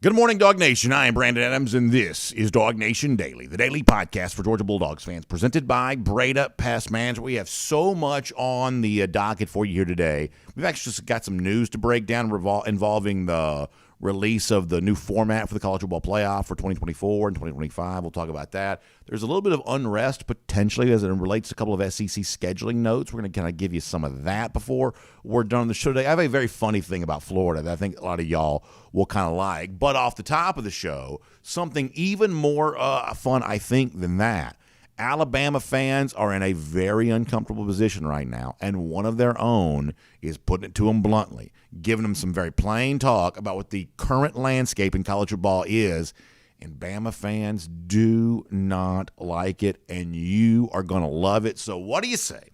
Good morning, Dog Nation. I am Brandon Adams, and this is DawgNation Daily, the daily podcast for Georgia Bulldogs fans, presented by Breda, Pest Management. We have so much on the docket for you here today. We've actually just got some news to break down involving the release of the new format for the college football playoff for 2024 and 2025. We'll talk about that. There's a little bit of unrest potentially as it relates to a couple of SEC scheduling notes. We're going to kind of give you some of that before we're done on the show today. I have a very funny thing about Florida that I think a lot of y'all will kind of like. But off the top of the show, something even more fun, I think, than that. Alabama fans are in a very uncomfortable position right now, and one of their own is putting it to them bluntly, giving them some very plain talk about what the current landscape in college football is, and Bama fans do not like it, and you are going to love it. So what do you say?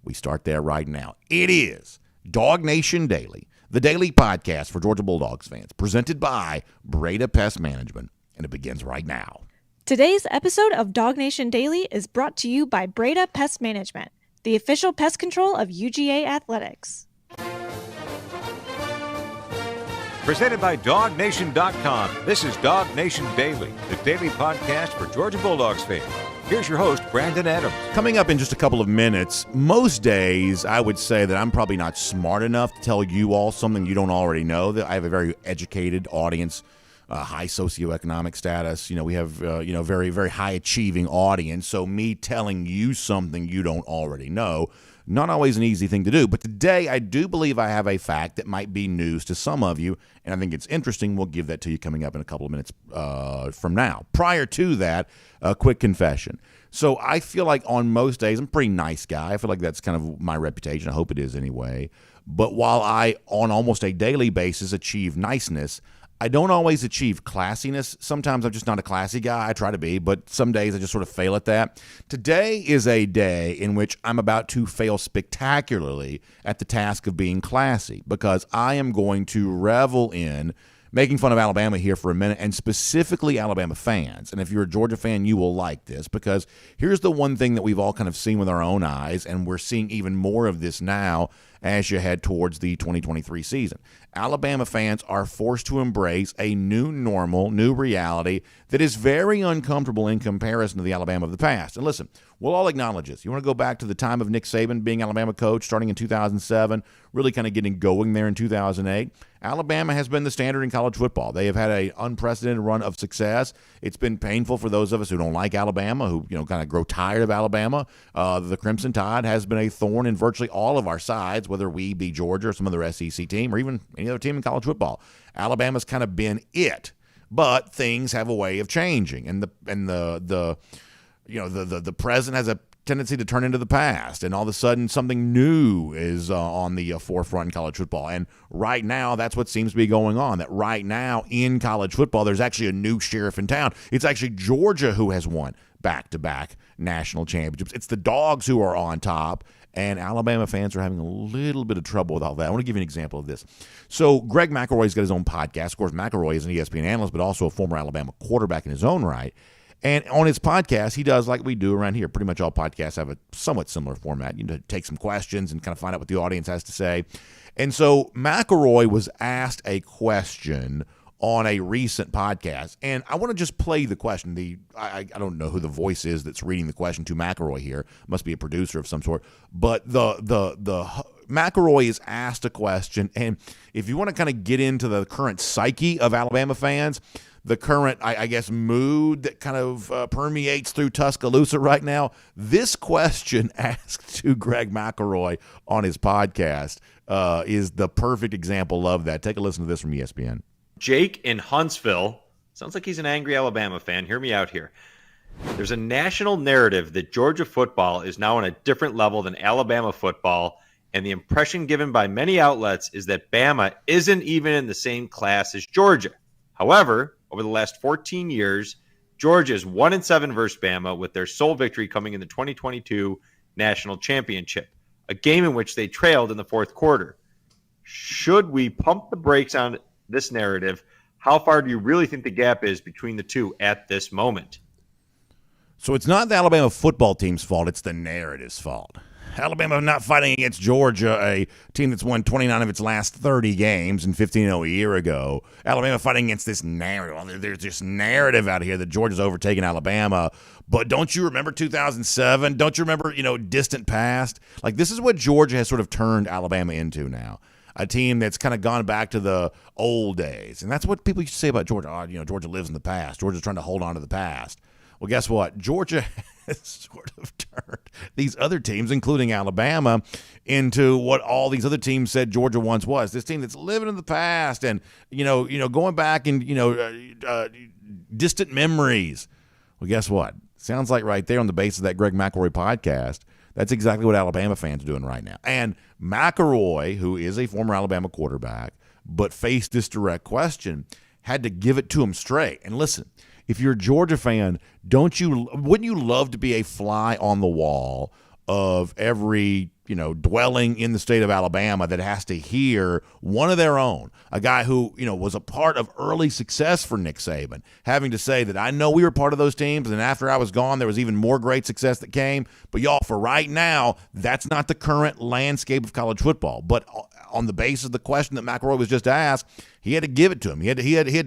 We start there right now. It is DawgNation Daily, the daily podcast for Georgia Bulldogs fans, presented by Breda Pest Management, and it begins right now. Today's episode of DawgNation Daily is brought to you by Breda Pest Management, the official pest control of UGA Athletics. Presented by DawgNation.com, this is DawgNation Daily, the daily podcast for Georgia Bulldogs fans. Here's your host, Brandon Adams. Coming up in just a couple of minutes, most days I would say that I'm probably not smart enough to tell you all something you don't already know, that I have a very educated audience, high socioeconomic status. We have, very, very high achieving audience. So me telling you something you don't already know, not always an easy thing to do. But today I do believe I have a fact that might be news to some of you, and I think it's interesting. We'll give that to you coming up in a couple of minutes from now. Prior to that, a quick confession. So I feel like on most days, I'm a pretty nice guy. I feel like that's kind of my reputation. I hope it is anyway. But while I, on almost a daily basis, achieve niceness, I don't always achieve classiness. Sometimes I'm just not a classy guy. I try to be, but some days I just sort of fail at that. Today is a day in which I'm about to fail spectacularly at the task of being classy, because I am going to revel in making fun of Alabama here for a minute, and specifically Alabama fans. And if you're a Georgia fan, you will like this, because here's the one thing that we've all kind of seen with our own eyes, and we're seeing even more of this now as you head towards the 2023 season. Alabama fans are forced to embrace a new normal, new reality that is very uncomfortable in comparison to the Alabama of the past. And listen, we'll all acknowledge this. You want to go back to the time of Nick Saban being Alabama coach starting in 2007, really kind of getting going there in 2008. Alabama has been the standard in college football. They have had an unprecedented run of success. It's been painful for those of us who don't like Alabama, who kind of grow tired of Alabama. The Crimson Tide has been a thorn in virtually all of our sides, whether we be Georgia or some other SEC team or even any other team in college football. Alabama's kind of been it, but things have a way of changing, and the present has a tendency to turn into the past, and all of a sudden something new is on the forefront in college football. And right now, that's what seems to be going on, that right now in college football, there's actually a new sheriff in town. It's actually Georgia who has won back-to-back national championships. It's the Dogs who are on top, and Alabama fans are having a little bit of trouble with all that. I want to give you an example of this. So Greg McElroy's got his own podcast. Of course, McElroy is an ESPN analyst, but also a former Alabama quarterback in his own right. And on his podcast, he does like we do around here. Pretty much all podcasts have a somewhat similar format. You know, take some questions and kind of find out what the audience has to say. And so McElroy was asked a question on a recent podcast, and I want to just play the question. I don't know who the voice is that's reading the question to McElroy here. Must be a producer of some sort. But the McElroy is asked a question, and if you want to kind of get into the current psyche of Alabama fans, the current, I guess, mood that kind of permeates through Tuscaloosa right now, this question asked to Greg McElroy on his podcast is the perfect example of that. Take a listen to this from ESPN. Jake in Huntsville, sounds like he's an angry Alabama fan. Hear me out here. There's a national narrative that Georgia football is now on a different level than Alabama football, and the impression given by many outlets is that Bama isn't even in the same class as Georgia. However, over the last 14 years, Georgia is 1-7 versus Bama, with their sole victory coming in the 2022 National Championship, a game in which they trailed in the fourth quarter. Should we pump the brakes on this narrative? How far do you really think the gap is between the two at this moment? So it's not the Alabama football team's fault, it's the narrative's fault. Alabama not fighting against Georgia, a team that's won 29 of its last 30 games and 15-0 a year ago. Alabama fighting against this narrative. There's this narrative out here that Georgia's overtaken Alabama. But don't you remember 2007? Don't you remember, distant past? Like, this is what Georgia has sort of turned Alabama into now. A team that's kind of gone back to the old days. And that's what people used to say about Georgia. Oh, Georgia lives in the past. Georgia's trying to hold on to the past. Well, guess what? Georgia has sort of turned these other teams, including Alabama, into what all these other teams said Georgia once was. This team that's living in the past and, going back in, distant memories. Well, guess what? Sounds like right there on the basis of that Greg McElroy podcast, that's exactly what Alabama fans are doing right now. And McElroy, who is a former Alabama quarterback, but faced this direct question, had to give it to him straight. And listen, if you're a Georgia fan, wouldn't you love to be a fly on the wall of every, dwelling in the state of Alabama that has to hear one of their own, a guy who, was a part of early success for Nick Saban, having to say that I know we were part of those teams, and after I was gone, there was even more great success that came. But y'all, for right now, that's not the current landscape of college football. But on the basis of the question that McElroy was just asked, he had to give it to him. He had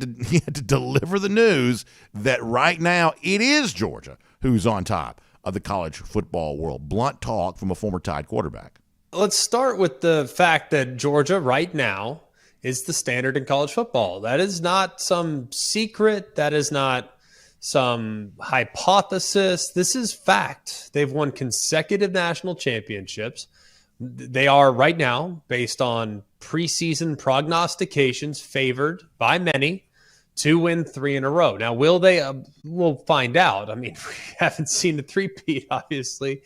to deliver the news that right now it is Georgia who's on top of the college football world. Blunt talk from a former Tide quarterback. Let's start with the fact that Georgia right now is the standard in college football. That is not some secret. That is not some hypothesis. This is fact. They've won consecutive national championships. They are right now, based on preseason prognostications, favored by many to win 3 in a row. Now, will they? We'll find out. I mean, we haven't seen a three-peat, obviously,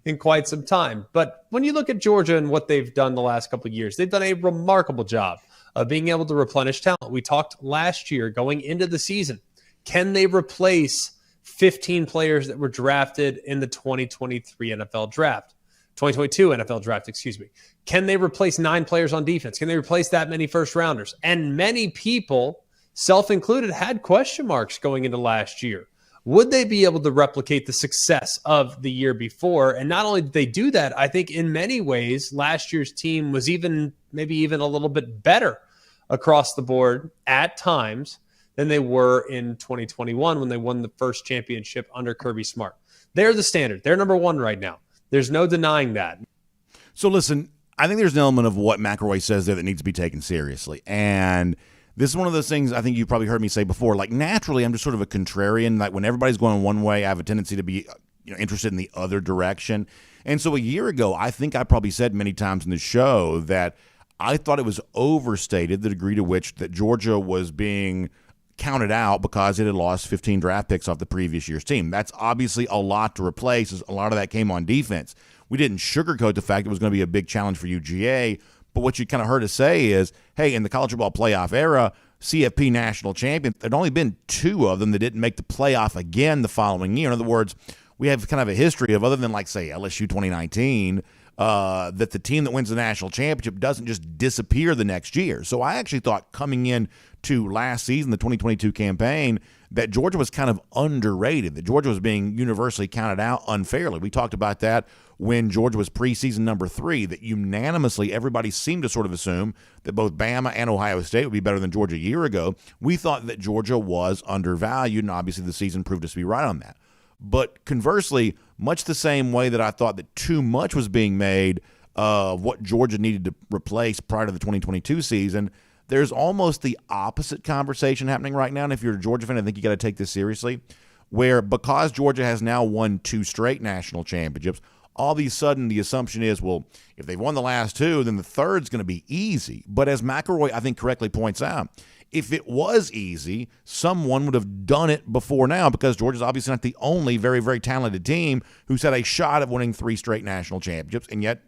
in quite some time. But when you look at Georgia and what they've done the last couple of years, they've done a remarkable job of being able to replenish talent. We talked last year going into the season. Can they replace 15 players that were drafted in the 2023 NFL draft? 2022 NFL draft, excuse me. Can they replace 9 players on defense? Can they replace that many first rounders? And many people, self-included, had question marks going into last year. Would they be able to replicate the success of the year before? And not only did they do that, I think in many ways, last year's team was maybe even a little bit better across the board at times than they were in 2021 when they won the first championship under Kirby Smart. They're the standard. They're number 1 right now. There's no denying that. So listen, I think there's an element of what McElroy says there that needs to be taken seriously. And this is one of those things I think you've probably heard me say before. Like, naturally, I'm just sort of a contrarian. Like, when everybody's going one way, I have a tendency to be interested in the other direction. And so a year ago, I think I probably said many times in the show that I thought it was overstated the degree to which that Georgia was being counted out because it had lost 15 draft picks off the previous year's team. That's obviously a lot to replace. A lot of that came on defense. We didn't sugarcoat the fact it was going to be a big challenge for UGA, but what you kind of heard us say is, hey, in the college football playoff era, CFP national champions, there'd only been 2 of them that didn't make the playoff again the following year. In other words, we have kind of a history of, other than like, say, LSU 2019, that the team that wins the national championship doesn't just disappear the next year. So I actually thought coming in to last season, the 2022 campaign, that Georgia was kind of underrated, that Georgia was being universally counted out unfairly. We talked about that when Georgia was preseason number 3, that unanimously everybody seemed to sort of assume that both Bama and Ohio State would be better than Georgia a year ago. We thought that Georgia was undervalued, and obviously the season proved us to be right on that. But conversely, much the same way that I thought that too much was being made of what Georgia needed to replace prior to the 2022 season, there's almost the opposite conversation happening right now. And if you're a Georgia fan, I think you got to take this seriously, where because Georgia has now won 2 straight national championships, all of a sudden the assumption is, well, if they've won the last 2, then the third's going to be easy. But as McElroy, I think, correctly points out, if it was easy, someone would have done it before now, because Georgia's obviously not the only very, very talented team who's had a shot at winning 3 straight national championships. And yet,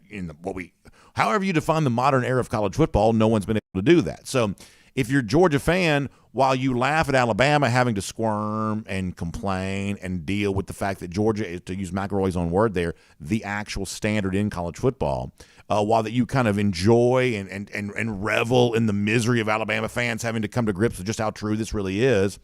however you define the modern era of college football, no one's been able to do that. So if you're a Georgia fan, while you laugh at Alabama having to squirm and complain and deal with the fact that Georgia is, to use McElroy's own word there, the actual standard in college football, while that you kind of enjoy and revel in the misery of Alabama fans having to come to grips with just how true this really is,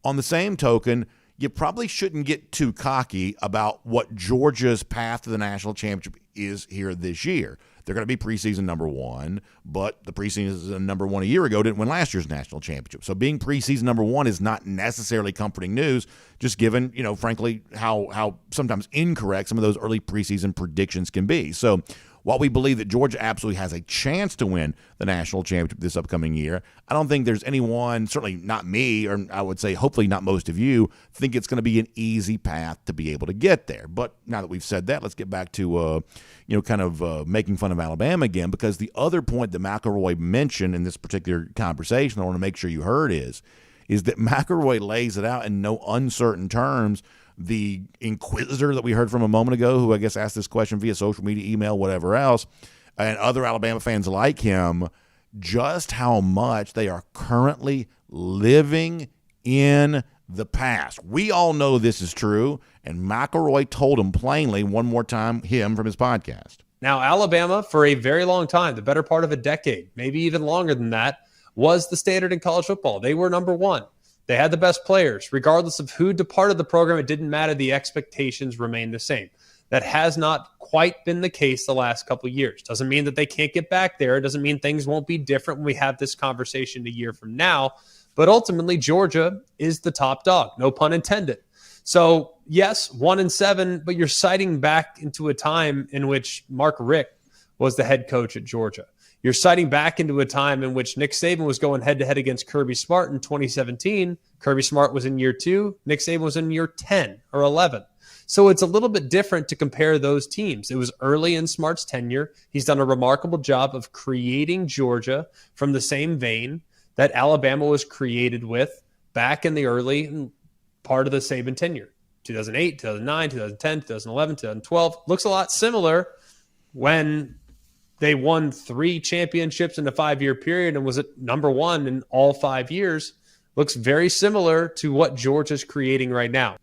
on the same token, you probably shouldn't get too cocky about what Georgia's path to the national championship is here this year. They're going to be preseason number one, but the preseason number one a year ago didn't win last year's national championship. So being preseason number one is not necessarily comforting news, just given, frankly, how sometimes incorrect some of those early preseason predictions can be. So while we believe that Georgia absolutely has a chance to win the national championship this upcoming year, I don't think there's anyone, certainly not me, or I would say hopefully not most of you, think it's going to be an easy path to be able to get there. But now that we've said that, let's get back to making fun of Alabama again, because the other point that McElroy mentioned in this particular conversation I want to make sure you heard is that McElroy lays it out in no uncertain terms. The inquisitor that we heard from a moment ago, who I guess asked this question via social media, email, whatever else, and other Alabama fans like him, just how much they are currently living in the past. We all know this is true, and McElroy told him plainly one more time, him from his podcast. Now, Alabama, for a very long time, the better part of a decade, maybe even longer than that, was the standard in college football. They were number one. They had the best players. Regardless of who departed the program, it didn't matter. The expectations remained the same. That has not quite been the case the last couple of years. Doesn't mean that they can't get back there. It doesn't mean things won't be different when we have this conversation a year from now. But ultimately, Georgia is the top dog. No pun intended. So, yes, 1-7, but you're citing back into a time in which Mark Richt was the head coach at Georgia. You're citing back into a time in which Nick Saban was going head-to-head against Kirby Smart in 2017. Kirby Smart was in year 2. Nick Saban was in year 10 or 11. So it's a little bit different to compare those teams. It was early in Smart's tenure. He's done a remarkable job of creating Georgia from the same vein that Alabama was created with back in the early part of the Saban tenure. 2008, 2009, 2010, 2011, 2012. Looks a lot similar when they won 3 championships in a 5-year period and was at number one in all 5 years. Looks very similar to what Georgia's creating right now.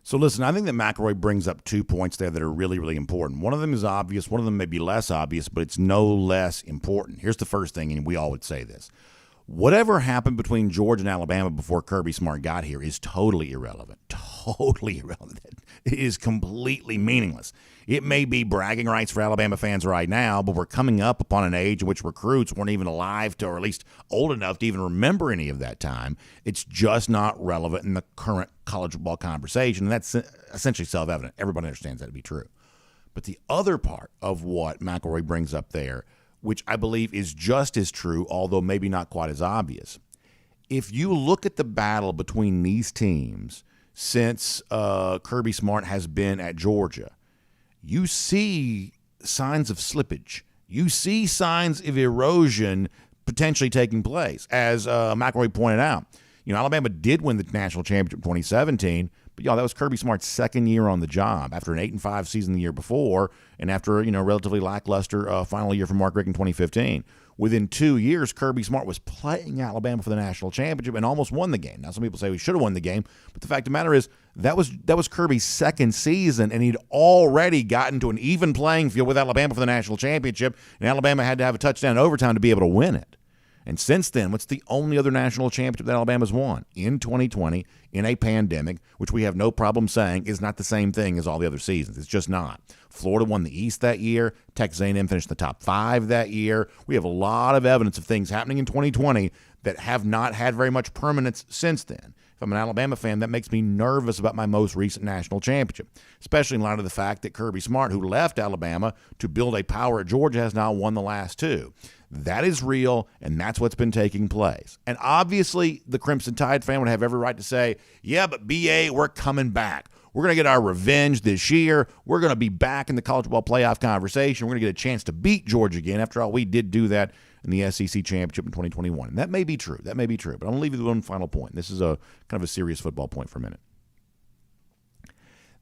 So listen, I think that McElroy brings up 2 points there that are really, really important. One of them is obvious. One of them may be less obvious, but it's no less important. Here's the first thing, and we all would say this. Whatever happened between Georgia and Alabama before Kirby Smart got here is totally irrelevant. Totally irrelevant. It is completely meaningless. It may be bragging rights for Alabama fans right now, but we're coming up upon an age in which recruits weren't even alive to, or at least old enough to even remember any of that time. It's just not relevant in the current college football conversation, and that's essentially self-evident. Everybody understands that to be true. But the other part of what McElroy brings up there, which I believe is just as true, although maybe not quite as obvious. If you look at the battle between these teams since Kirby Smart has been at Georgia, you see signs of slippage. You see signs of erosion potentially taking place. As McElroy pointed out, Alabama did win the national championship in 2017, but that was Kirby Smart's second year on the job after an 8-5 season the year before, and after a relatively lackluster final year for Mark Richt in 2015. Within 2 years, Kirby Smart was playing Alabama for the national championship and almost won the game. Now, some people say we should have won the game, but the fact of the matter is that was Kirby's second season, and he'd already gotten to an even playing field with Alabama for the national championship, and Alabama had to have a touchdown in overtime to be able to win it. And since then, what's the only other national championship that Alabama's won? In 2020, in a pandemic, which we have no problem saying is not the same thing as all the other seasons. It's just not. Florida won the East that year. Texas A&M finished in the top 5 that year. We have a lot of evidence of things happening in 2020 that have not had very much permanence since then. If I'm an Alabama fan, that makes me nervous about my most recent national championship, especially in light of the fact that Kirby Smart, who left Alabama to build a power at Georgia, has now won the last 2. That is real, and that's what's been taking place. And obviously, the Crimson Tide fan would have every right to say, yeah, but BA, we're coming back. We're going to get our revenge this year. We're going to be back in the college football playoff conversation. We're going to get a chance to beat Georgia again. After all, we did do that in the SEC championship in 2021. And that may be true. That may be true. But I'm going to leave you with one final point. This is a kind of a serious football point for a minute.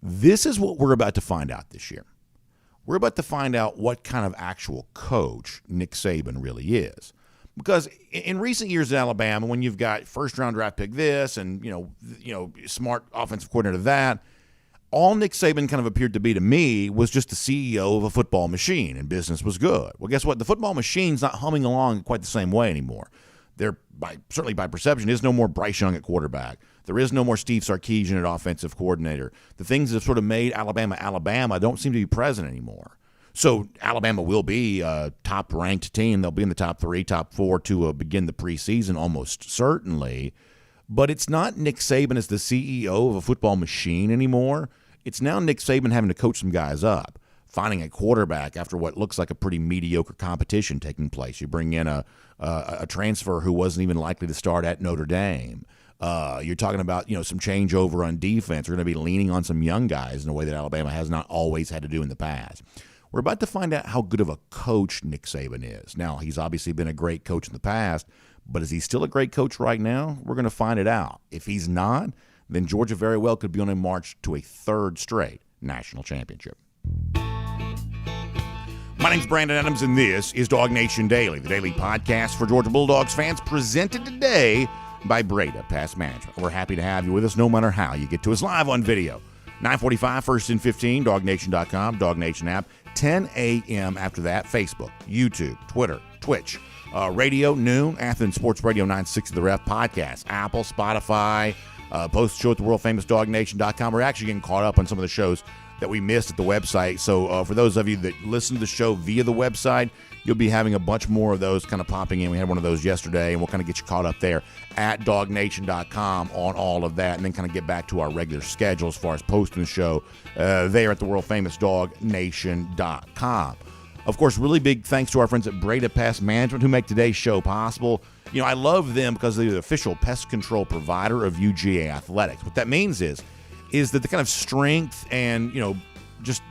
This is what we're about to find out this year. We're about to find out what kind of actual coach Nick Saban really is. Because in recent years at Alabama, when you've got first-round draft pick this and, smart offensive coordinator that, all Nick Saban kind of appeared to be to me was just the CEO of a football machine, and business was good. Well, guess what? The football machine's not humming along quite the same way anymore. Certainly by perception, there's no more Bryce Young at quarterback. There is no more Steve Sarkisian at offensive coordinator. The things that have sort of made Alabama don't seem to be present anymore. So Alabama will be a top-ranked team. They'll be in the top 3, top 4 to begin the preseason almost certainly. But it's not Nick Saban as the CEO of a football machine anymore. It's now Nick Saban having to coach some guys up, finding a quarterback after what looks like a pretty mediocre competition taking place. You bring in a transfer who wasn't even likely to start at Notre Dame. You're talking about, some changeover on defense. We're going to be leaning on some young guys in a way that Alabama has not always had to do in the past. We're about to find out how good of a coach Nick Saban is. Now, he's obviously been a great coach in the past, but is he still a great coach right now? We're going to find it out. If he's not, then Georgia very well could be on a march to a 3rd straight national championship. My name's Brandon Adams, and this is DawgNation Daily, the daily podcast for Georgia Bulldogs fans, presented today by Breda Pest Management. We're happy to have you with us no matter how you get to us live on video. 9:45, 1st and 15, DawgNation.com, DawgNation app. 10 a.m. after that, Facebook, YouTube, Twitter, Twitch, radio, noon, Athens Sports Radio 960 The Ref, podcast, Apple, Spotify, post show at the world-famous DawgNation.com. We're actually getting caught up on some of the shows that we missed at the website. So for those of you that listen to the show via the website, you'll be having a bunch more of those kind of popping in. We had one of those yesterday, and we'll kind of get you caught up there at DawgNation.com on all of that, and then kind of get back to our regular schedule as far as posting the show there at the world-famous DawgNation.com. Of course, really big thanks to our friends at Breda Pest Management who make today's show possible. I love them because they're the official pest control provider of UGA athletics. What that means is that the kind of strength and, just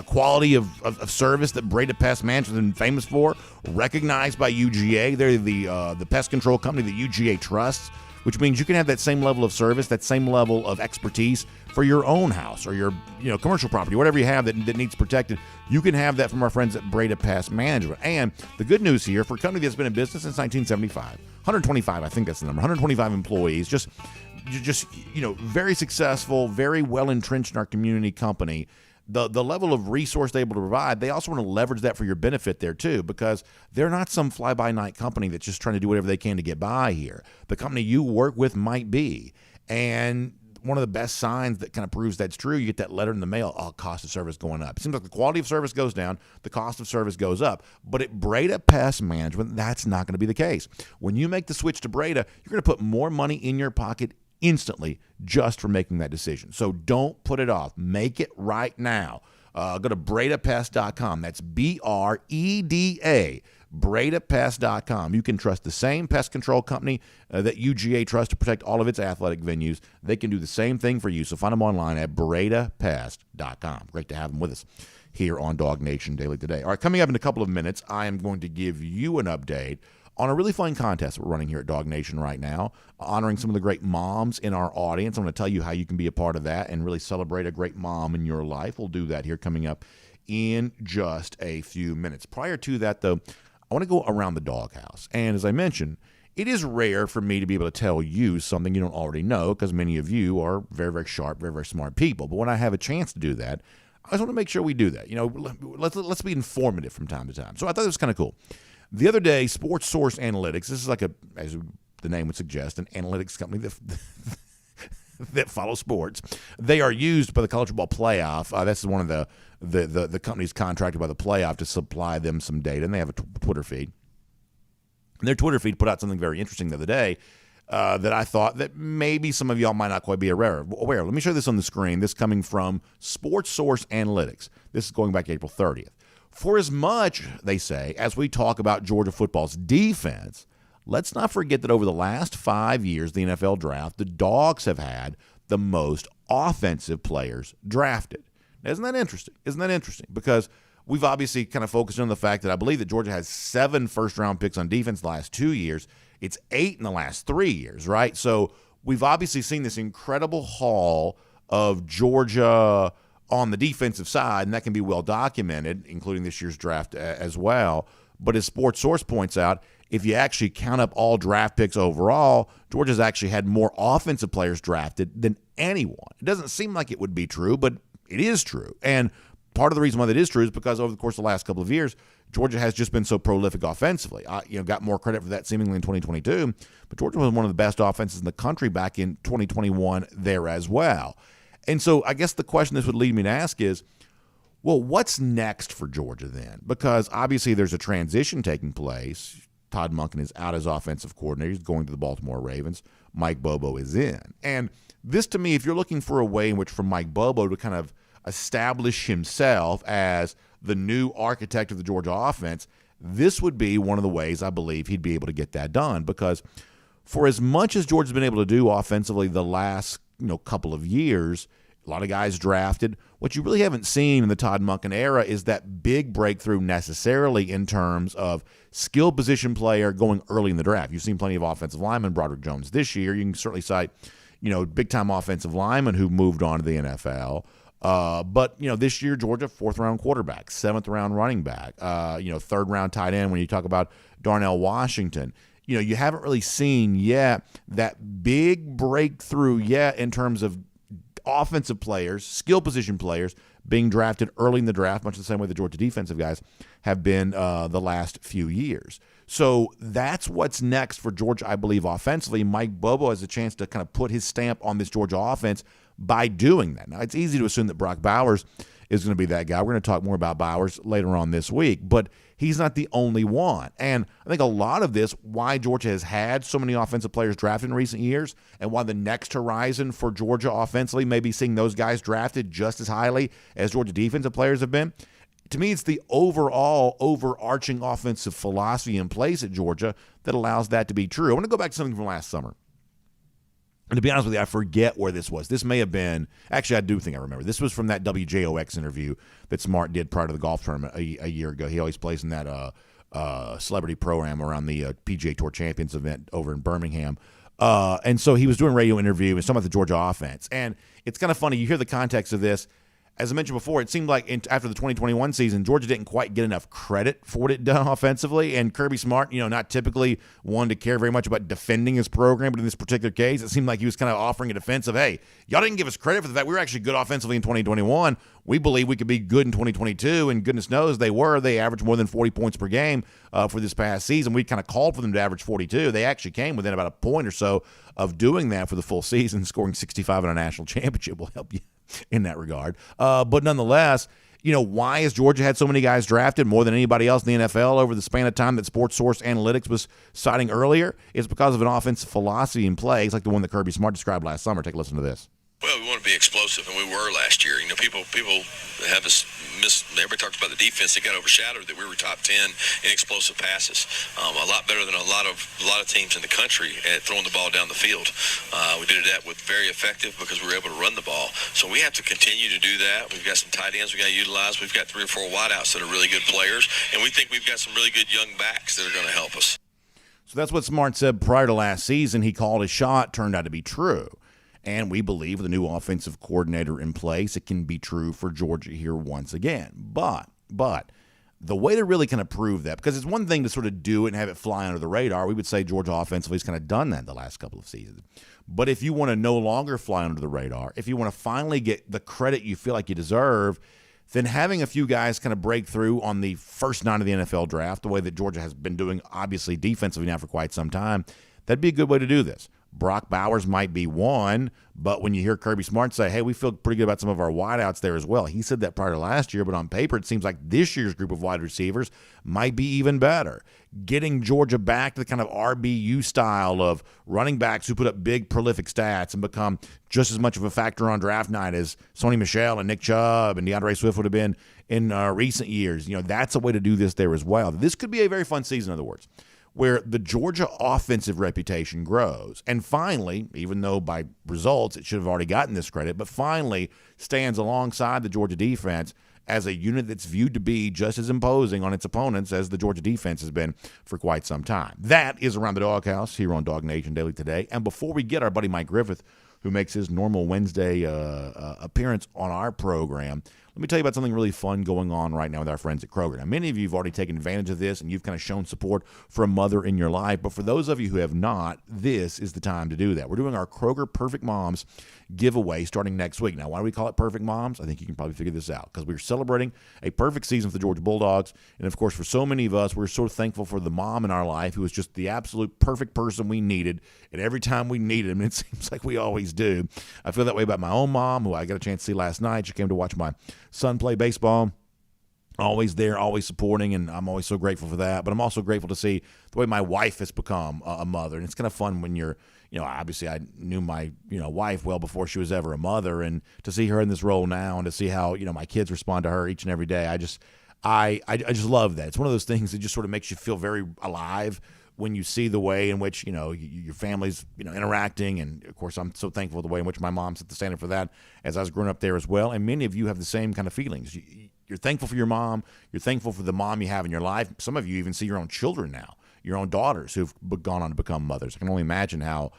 quality of service that Breda Pest Management has been famous for, recognized by UGA. They're the pest control company that UGA trusts, which means you can have that same level of service, that same level of expertise for your own house or your commercial property, whatever you have that needs protected. You can have that from our friends at Breda Pest Management. And the good news here, for a company that's been in business since 1975, 125, I think that's the number, 125 employees, just very successful, very well entrenched in our community company. The level of resource they're able to provide, they also want to leverage that for your benefit there too, because they're not some fly-by-night company that's just trying to do whatever they can to get by here. The company you work with might be. And one of the best signs that kind of proves that's true, you get that letter in the mail, cost of service going up. It seems like the quality of service goes down, the cost of service goes up. But at Breda Pest Management, that's not going to be the case. When you make the switch to Breda, you're going to put more money in your pocket instantly just for making that decision. So don't put it off. Make it right now. Go to BredaPest.com. That's BREDA, BredaPest.com. You can trust the same pest control company that UGA trusts to protect all of its athletic venues. They can do the same thing for you. So find them online at BredaPest.com. Great to have them with us here on DawgNation Daily today. All right, coming up in a couple of minutes, I am going to give you an update on a really fun contest we're running here at DawgNation right now, honoring some of the great moms in our audience. I'm going to tell you how you can be a part of that and really celebrate a great mom in your life. We'll do that here coming up in just a few minutes. Prior to that, though, I want to go around the Dawghouse. And as I mentioned, it is rare for me to be able to tell you something you don't already know, because many of you are very, very sharp, very, very smart people. But when I have a chance to do that, I just want to make sure we do that. Let's be informative from time to time. So I thought it was kind of cool. The other day, Sports Source Analytics, this is like as the name would suggest, an analytics company that follows sports. They are used by the College Football Playoff. That's one of the companies contracted by the Playoff to supply them some data, and they have a Twitter feed. And their Twitter feed put out something very interesting the other day that I thought that maybe some of y'all might not quite be aware. Let me show you this on the screen. This coming from Sports Source Analytics. This is going back to April 30th. For as much, they say, as we talk about Georgia football's defense, let's not forget that over the last 5 years, the NFL draft, the Dogs have had the most offensive players drafted. Now, isn't that interesting? Because we've obviously kind of focused on the fact that I believe that Georgia has 7 first-round picks on defense the last 2 years. It's 8 in the last 3 years, right? So we've obviously seen this incredible haul of Georgia on the defensive side, and that can be well documented, including this year's draft as well. But as Sports Source points out, if you actually count up all draft picks overall, Georgia's actually had more offensive players drafted than anyone. It doesn't seem like it would be true, but it is true. And part of the reason why that is true is because over the course of the last couple of years, Georgia has just been so prolific offensively. Got more credit for that seemingly in 2022, but Georgia was one of the best offenses in the country back in 2021 there as well. And so I guess the question this would lead me to ask is, Well, what's next for Georgia then? Because obviously there's a transition taking place. Todd Monken is out as offensive coordinator. He's going to the Baltimore Ravens. Mike Bobo is in. And this, to me, if you're looking for a way in which for Mike Bobo to kind of establish himself as the new architect of the Georgia offense, this would be one of the ways I believe he'd be able to get that done. Because for as much as Georgia's been able to do offensively the last couple of years, a lot of guys drafted. What you really haven't seen in the Todd Monken era is that big breakthrough necessarily in terms of skill position player going early in the draft. You've seen plenty of offensive linemen, Broderick Jones this year. You can certainly cite, big-time offensive linemen who moved on to the NFL. But this year, Georgia, 4th-round quarterback, 7th-round running back, 3rd-round tight end when you talk about Darnell Washington. You haven't really seen yet that big breakthrough yet in terms of offensive players, skill position players being drafted early in the draft, much the same way the Georgia defensive guys have been the last few years. So that's what's next for Georgia, I believe, offensively. Mike Bobo has a chance to kind of put his stamp on this Georgia offense by doing that. Now, it's easy to assume that Brock Bowers is going to be that guy. We're going to talk more about Bowers later on this week, but he's not the only one. And I think a lot of this, why Georgia has had so many offensive players drafted in recent years, and why the next horizon for Georgia offensively may be seeing those guys drafted just as highly as Georgia defensive players have been. To me, it's the overall overarching offensive philosophy in place at Georgia that allows that to be true. I want to go back to something from last summer. And to be honest with you, I forget where this was. This may have been – actually, I do think I remember. This was from that WJOX interview that Smart did prior to the golf tournament a year ago. He always plays in that celebrity program around the PGA Tour Champions event over in Birmingham. And so he was doing a radio interview and talking about the Georgia offense. And it's kind of funny. You hear the context of this. As I mentioned before, it seemed like after the 2021 season, Georgia didn't quite get enough credit for what it done offensively. And Kirby Smart, not typically one to care very much about defending his program, but in this particular case, it seemed like he was kind of offering a defense of, hey, y'all didn't give us credit for the fact we were actually good offensively in 2021. We believe we could be good in 2022, and goodness knows they were. They averaged more than 40 points per game for this past season. We kind of called for them to average 42. They actually came within about a point or so of doing that for the full season. Scoring 65 in a national championship will help you in that regard. But nonetheless, why has Georgia had so many guys drafted, more than anybody else in the NFL over the span of time that Sports Source Analytics was citing earlier? It's because of an offensive philosophy in play. It's like the one that Kirby Smart described last summer. Take a listen to this. Well, we want to be explosive, and we were last year. People have us everybody talks about the defense. They got overshadowed that we were top 10 in explosive passes. A lot better than a lot of teams in the country at throwing the ball down the field. We did that with very effective because we were able to run the ball. So we have to continue to do that. We've got some tight ends we got to utilize. We've got 3 or 4 wideouts that are really good players, and we think we've got some really good young backs that are going to help us. So that's what Smart said prior to last season. He called his shot, turned out to be true. And we believe with the new offensive coordinator in place, it can be true for Georgia here once again. But the way to really kind of prove that, because it's one thing to sort of do it and have it fly under the radar. We would say Georgia offensively has kind of done that the last couple of seasons. But if you want to no longer fly under the radar, if you want to finally get the credit you feel like you deserve, then having a few guys kind of break through on the first 9 of the NFL draft, the way that Georgia has been doing, obviously, defensively now for quite some time, that'd be a good way to do this. Brock Bowers might be one, but when you hear Kirby Smart say, hey, we feel pretty good about some of our wideouts there as well. He said that prior to last year, but on paper it seems like this year's group of wide receivers might be even better. Getting Georgia back to the kind of RBU style of running backs who put up big, prolific stats and become just as much of a factor on draft night as Sony Michel and Nick Chubb and DeAndre Swift would have been in recent years. That's a way to do this there as well. This could be a very fun season, in other words, where the Georgia offensive reputation grows. And finally, even though by results it should have already gotten this credit, but finally stands alongside the Georgia defense as a unit that's viewed to be just as imposing on its opponents as the Georgia defense has been for quite some time. That is Around the Dawghouse here on DawgNation Daily today. And before we get our buddy Mike Griffith, who makes his normal Wednesday appearance on our program, let me tell you about something really fun going on right now with our friends at Kroger. Now, many of you have already taken advantage of this, and you've kind of shown support for a mother in your life. But for those of you who have not, this is the time to do that. We're doing our Kroger Perfect Moms giveaway starting next week. Now, why do we call it Perfect Moms? I think you can probably figure this out because we're celebrating a perfect season for the Georgia Bulldogs. And, of course, for so many of us, we're so thankful for the mom in our life who was just the absolute perfect person we needed. And every time we needed him, it seems like we always do. I feel that way about my own mom, who I got a chance to see last night. She came to watch my son play baseball. Always there, always supporting, and I'm always so grateful for that. But I'm also grateful to see the way my wife has become a mother. And it's kind of fun when you're, obviously I knew my, wife well before she was ever a mother. And to see her in this role now and to see how, my kids respond to her each and every day, I just love that. It's one of those things that just sort of makes you feel very alive when you see the way in which, your family's, interacting. And, of course, I'm so thankful for the way in which my mom set the standard for that as I was growing up there as well. And many of you have the same kind of feelings. You're thankful for your mom. You're thankful for the mom you have in your life. Some of you even see your own children now, your own daughters who've gone on to become mothers. I can only imagine how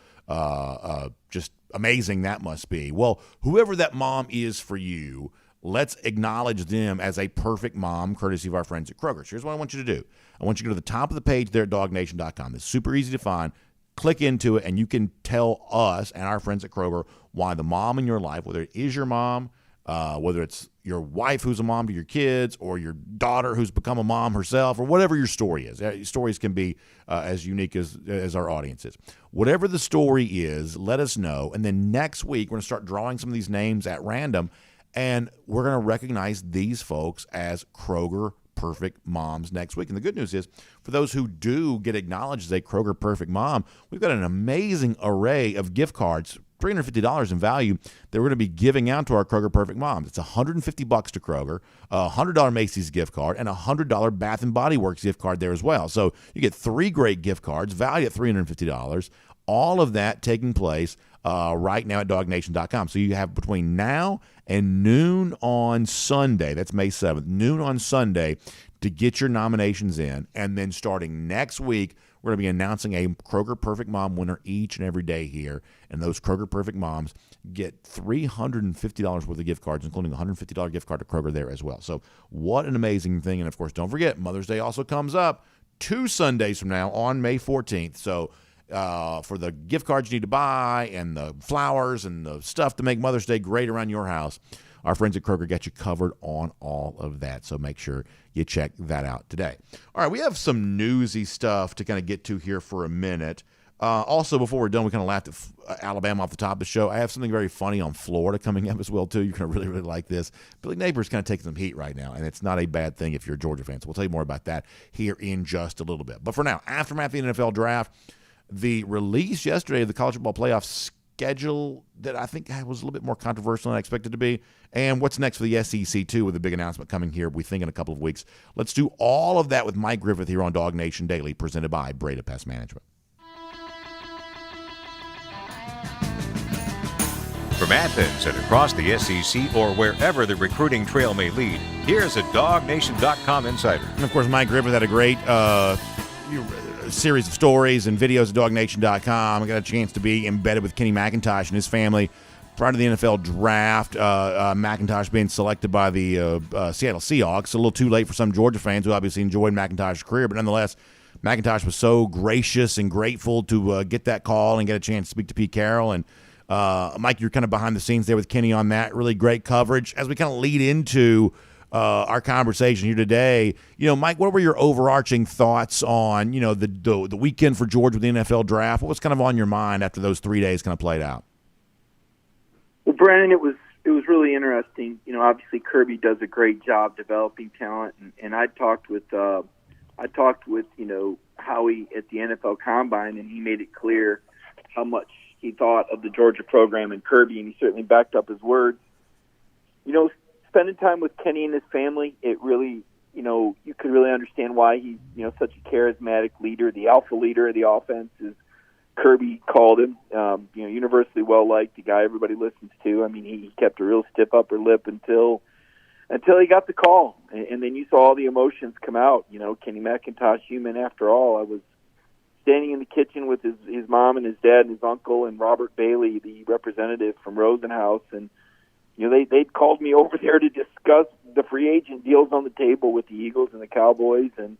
just amazing that must be. Well, whoever that mom is for you, let's acknowledge them as a perfect mom, courtesy of our friends at Kroger's. Here's what I want you to do. I want you to go to the top of the page there at DawgNation.com. It's super easy to find. Click into it, and you can tell us and our friends at Kroger why the mom in your life, whether it is your mom, whether it's your wife who's a mom to your kids, or your daughter who's become a mom herself, or whatever your story is. Stories can be as unique as our audience is. Whatever the story is, let us know. And then next week, we're going to start drawing some of these names at random, and we're going to recognize these folks as Kroger Perfect Moms next week. And the good news is, for those who do get acknowledged as a Kroger Perfect Mom, we've got an amazing array of gift cards, $350 in value, that we're going to be giving out to our Kroger Perfect Moms. It's $150 to Kroger, a $100 Macy's gift card, and a $100 Bath and Body Works gift card there as well. So you get 3 great gift cards valued at $350. All of that taking place right now at DawgNation.com. So you have between now and noon on Sunday, that's May 7th, noon on Sunday, to get your nominations in. And then starting next week, we're going to be announcing a Kroger Perfect Mom winner each and every day here. And those Kroger Perfect Moms get $350 worth of gift cards, including a $150 gift card to Kroger there as well. So what an amazing thing. And, of course, don't forget, Mother's Day also comes up 2 Sundays from now on May 14th. So for the gift cards you need to buy and the flowers and the stuff to make Mother's Day great around your house, our friends at Kroger got you covered on all of that. So make sure you check that out today. All right, we have some newsy stuff to kind of get to here for a minute. Also, before we're done, we kind of laughed at Alabama off the top of the show. I have something very funny on Florida coming up as well, too. You're going to really, really like this. Billy Napier's kind of taking some heat right now, and it's not a bad thing if you're a Georgia fan. So we'll tell you more about that here in just a little bit. But for now, aftermath of the NFL draft, the release yesterday of the college football playoff schedule that I think was a little bit more controversial than I expected to be, and what's next for the SEC, too, with a big announcement coming here, we think, in a couple of weeks. Let's do all of that with Mike Griffith here on DawgNation Daily, presented by Breda Pest Management. From Athens and across the SEC or wherever the recruiting trail may lead, here's a DawgNation.com insider. And, of course, Mike Griffith had a great series of stories and videos at DawgNation.com. I got a chance to be embedded with Kenny McIntosh and his family prior to the NFL draft. McIntosh being selected by the Seattle Seahawks. A little too late for some Georgia fans who obviously enjoyed McIntosh's career, but nonetheless, McIntosh was so gracious and grateful to get that call and get a chance to speak to Pete Carroll. And Mike, you're kind of behind the scenes there with Kenny on that. Really great coverage. As we kind of lead into our conversation here today, Mike, what were your overarching thoughts on, the weekend for Georgia with the NFL draft? What was kind of on your mind after those 3 days kind of played out? Well, Brandon, it was really interesting. Obviously Kirby does a great job developing talent, and I talked with Howie at the NFL Combine, and he made it clear how much he thought of the Georgia program and Kirby, and he certainly backed up his words. Spending time with Kenny and his family, it really, you could really understand why he's, such a charismatic leader, the alpha leader of the offense, as Kirby called him. Universally well liked, the guy everybody listens to. I mean, he kept a real stiff upper lip until he got the call, and then you saw all the emotions come out. Kenny McIntosh, human after all. I was standing in the kitchen with his mom and his dad and his uncle and Robert Bailey, the representative from Rosenhaus, and they'd called me over there to discuss the free agent deals on the table with the Eagles and the Cowboys, and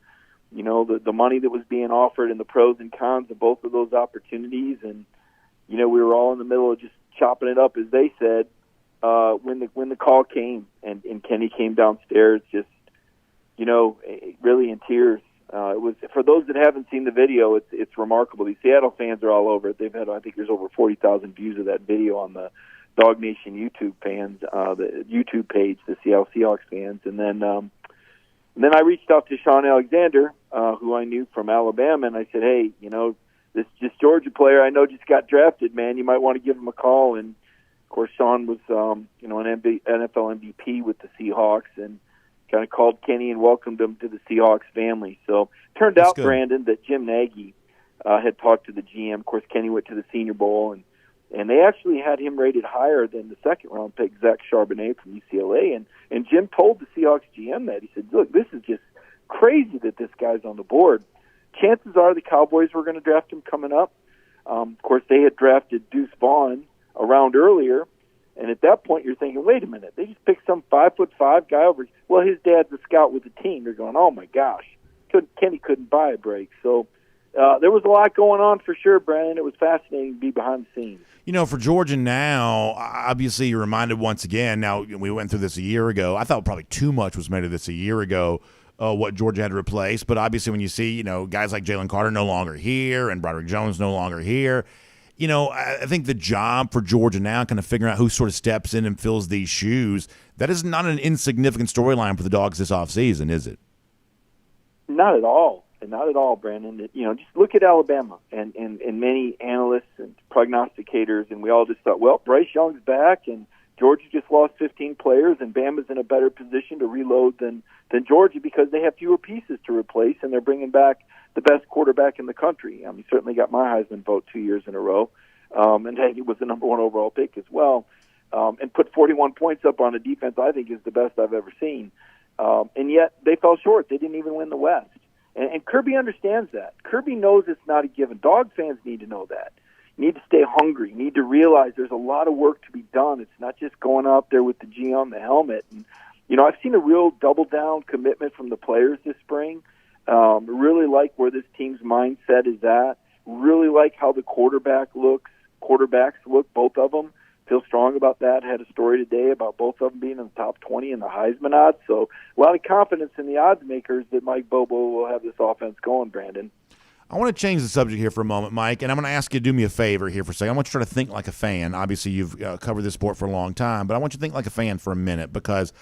the money that was being offered and the pros and cons of both of those opportunities. And we were all in the middle of just chopping it up, as they said, when the call came and Kenny came downstairs, just really in tears. It was, for those that haven't seen the video, it's remarkable. The Seattle fans are all over it. They've had, I think there's over 40,000 views of that video on the DawgNation YouTube fans, the YouTube page, the Seattle Seahawks fans, and then I reached out to Sean Alexander, who I knew from Alabama, and I said, hey, this Georgia player I know just got drafted, man. You might want to give him a call. And of course, Sean was an NFL MVP with the Seahawks, and kind of called Kenny and welcomed him to the Seahawks family. So it turned out, Brandon, that Jim Nagy had talked to the GM. Of course, Kenny went to the Senior Bowl, and they actually had him rated higher than the second-round pick, Zach Charbonnet from UCLA. And Jim told the Seahawks GM that. He said, look, this is just crazy that this guy's on the board. Chances are the Cowboys were going to draft him coming up. Of course, they had drafted Deuce Vaughn a round earlier, and at that point you're thinking, wait a minute, they just picked some 5'5" guy over. Well, his dad's a scout with the team. You're going, oh my gosh, Kenny couldn't buy a break. So there was a lot going on for sure, Brandon. It was fascinating to be behind the scenes. For Georgia now, obviously you're reminded once again, now we went through this a year ago. I thought probably too much was made of this a year ago, what Georgia had to replace. But obviously when you see, guys like Jalen Carter no longer here and Broderick Jones no longer here, I think the job for Georgia now, kind of figuring out who sort of steps in and fills these shoes, that is not an insignificant storyline for the Dogs this offseason, is it? Not at all. Not at all, Brandon. Just look at Alabama and many analysts and prognosticators, and we all just thought, well, Bryce Young's back, and Georgia just lost 15 players, and Bama's in a better position to reload than Georgia because they have fewer pieces to replace, and they're bringing back the best quarterback in the country. He certainly got my Heisman vote 2 years in a row, and he was the number one overall pick as well, and put 41 points up on a defense I think is the best I've ever seen. And yet they fell short. They didn't even win the West. And Kirby understands that. Kirby knows it's not a given. Dog fans need to know that. You need to stay hungry. You need to realize there's a lot of work to be done. It's not just going out there with the G on the helmet. And, I've seen a real double-down commitment from the players this spring. Really like where this team's mindset is at. Really like how the quarterbacks look, both of them. Feel strong about that. Had a story today about both of them being in the top 20 in the Heisman odds. So a lot of confidence in the odds makers that Mike Bobo will have this offense going, Brandon. I want to change the subject here for a moment, Mike, and I'm going to ask you to do me a favor here for a second. I want you to try to think like a fan. Obviously, you've covered this sport for a long time, but I want you to think like a fan for a minute because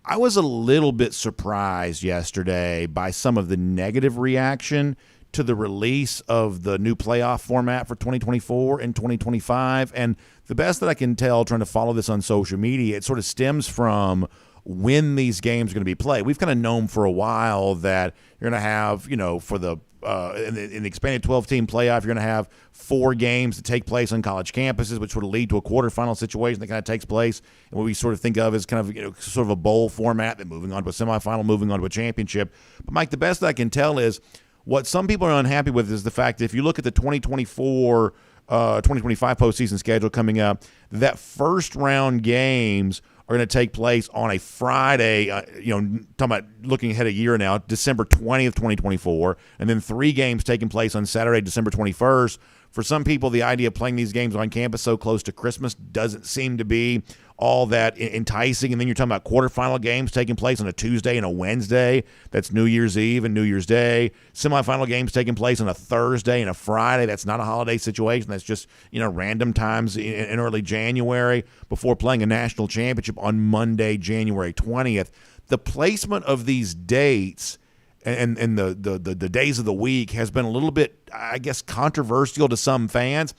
I was a little bit surprised yesterday by some of the negative reaction to the release of the new playoff format for 2024 and 2025. And the best that I can tell trying to follow this on social media, it sort of stems from when these games are going to be played. We've kind of known for a while that you're going to have, for the in the expanded 12-team playoff, you're going to have 4 games that take place on college campuses, which would lead to a quarterfinal situation that kind of takes place and what we sort of think of as kind of sort of a bowl format, then moving on to a semifinal, moving on to a championship. But Mike, the best that I can tell is what some people are unhappy with is the fact that if you look at the 2024 2025 postseason schedule coming up, that first round games are going to take place on a Friday, talking about looking ahead a year now, December 20th, 2024, and then 3 games taking place on Saturday, December 21st. For some people, the idea of playing these games on campus so close to Christmas doesn't seem to be all that enticing. And then you're talking about quarterfinal games taking place on a Tuesday and a Wednesday. That's New Year's Eve and New Year's Day. Semifinal games taking place on a Thursday and a Friday. That's not a holiday situation. That's just, random times in early January before playing a national championship on Monday, January 20th. The placement of these dates and the days of the week has been a little bit, I guess, controversial to some fans.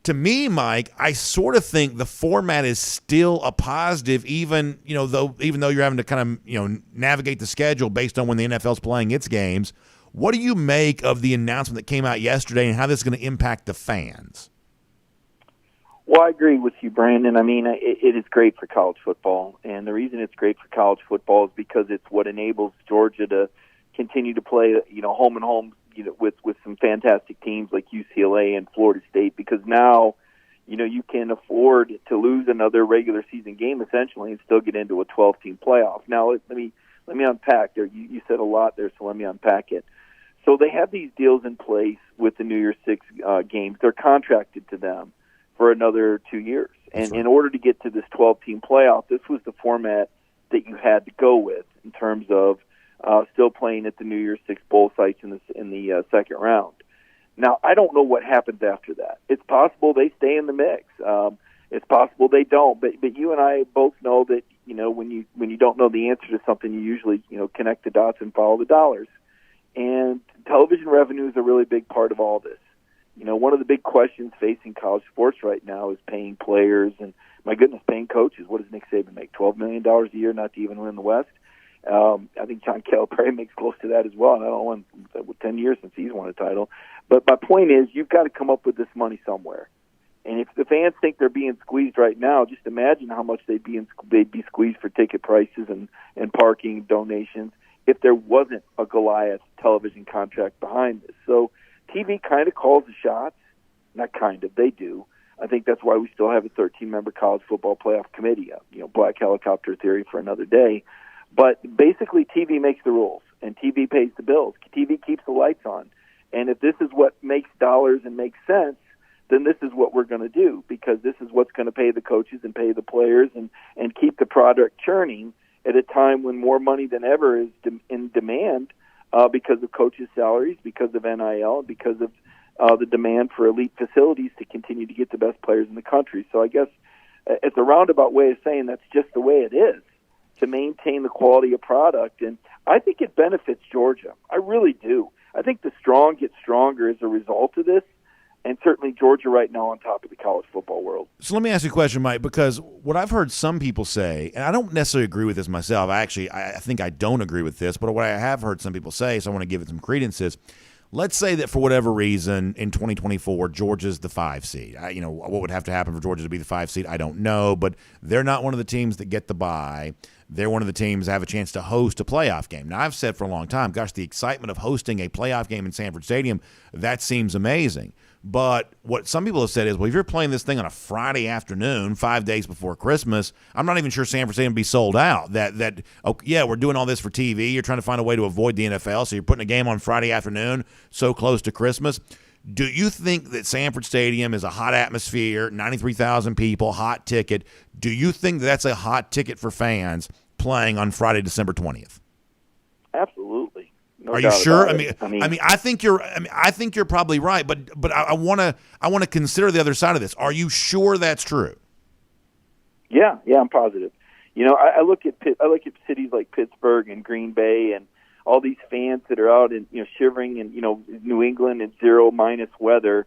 To me, Mike, I sort of think the format is still a positive, even though you're having to kind of navigate the schedule based on when the NFL's playing its games. What do you make of the announcement that came out yesterday and how this is going to impact the fans? Well, I agree with you, Brandon. I mean, it is great for college football, and the reason it's great for college football is because it's what enables Georgia to continue to play, home and home, with some fantastic teams like UCLA and Florida State, because now, you can afford to lose another regular season game essentially and still get into a 12-team playoff. Now, let me unpack there. You said a lot there, so let me unpack it. So they have these deals in place with the New Year's Six games. They're contracted to them for another 2 years. And in order to get to this 12-team playoff, this was the format that you had to go with in terms of still playing at the New Year's Six bowl sites in the second round. Now, I don't know what happens after that. It's possible they stay in the mix. It's possible they don't, but you and I both know that, when you don't know the answer to something, you usually, connect the dots and follow the dollars. And television revenue is a really big part of all this. One of the big questions facing college sports right now is paying players and, my goodness, paying coaches. What does Nick Saban make? $12 million a year not to even win the West? I think John Calipari makes close to that as well. And I don't know, 10 years since he's won a title. But my point is, you've got to come up with this money somewhere. And if the fans think they're being squeezed right now, just imagine how much they'd be squeezed for ticket prices and parking donations if there wasn't a Goliath television contract behind this. So TV kind of calls the shots. Not kind of, they do. I think that's why we still have a 13-member college football playoff committee. Black helicopter theory for another day. But basically, TV makes the rules, and TV pays the bills. TV keeps the lights on. And if this is what makes dollars and makes sense, then this is what we're going to do, because this is what's going to pay the coaches and pay the players and keep the product churning at a time when more money than ever is in demand because of coaches' salaries, because of NIL, because of the demand for elite facilities to continue to get the best players in the country. So I guess it's a roundabout way of saying that's just the way it is, to maintain the quality of product. And I think it benefits Georgia. I really do. I think the strong get stronger as a result of this. And certainly Georgia right now on top of the college football world. So let me ask you a question, Mike, because what I've heard some people say, and I don't necessarily agree with this myself. I think I don't agree with this, but what I have heard some people say, so I want to give it some credence, is let's say that for whatever reason in 2024, Georgia's the 5 seed. What would have to happen for Georgia to be the 5 seed? I don't know, but they're not one of the teams that get the bye. They're one of the teams that have a chance to host a playoff game. Now, I've said for a long time, gosh, the excitement of hosting a playoff game in Sanford Stadium, that seems amazing. But what some people have said is, well, if you're playing this thing on a Friday afternoon, 5 days before Christmas, I'm not even sure Sanford Stadium would be sold out. We're doing all this for TV. You're trying to find a way to avoid the NFL, so you're putting a game on Friday afternoon so close to Christmas. Do you think that Sanford Stadium is a hot atmosphere, 93,000 people, hot ticket? Do you think that's a hot ticket for fans playing on Friday, December 20th? Absolutely. No Are you sure? I think you're probably right, but I want to consider the other side of this. Are you sure that's true? Yeah, I'm positive. I look at cities like Pittsburgh and Green Bay and all these fans that are out and shivering in New England in 0- weather,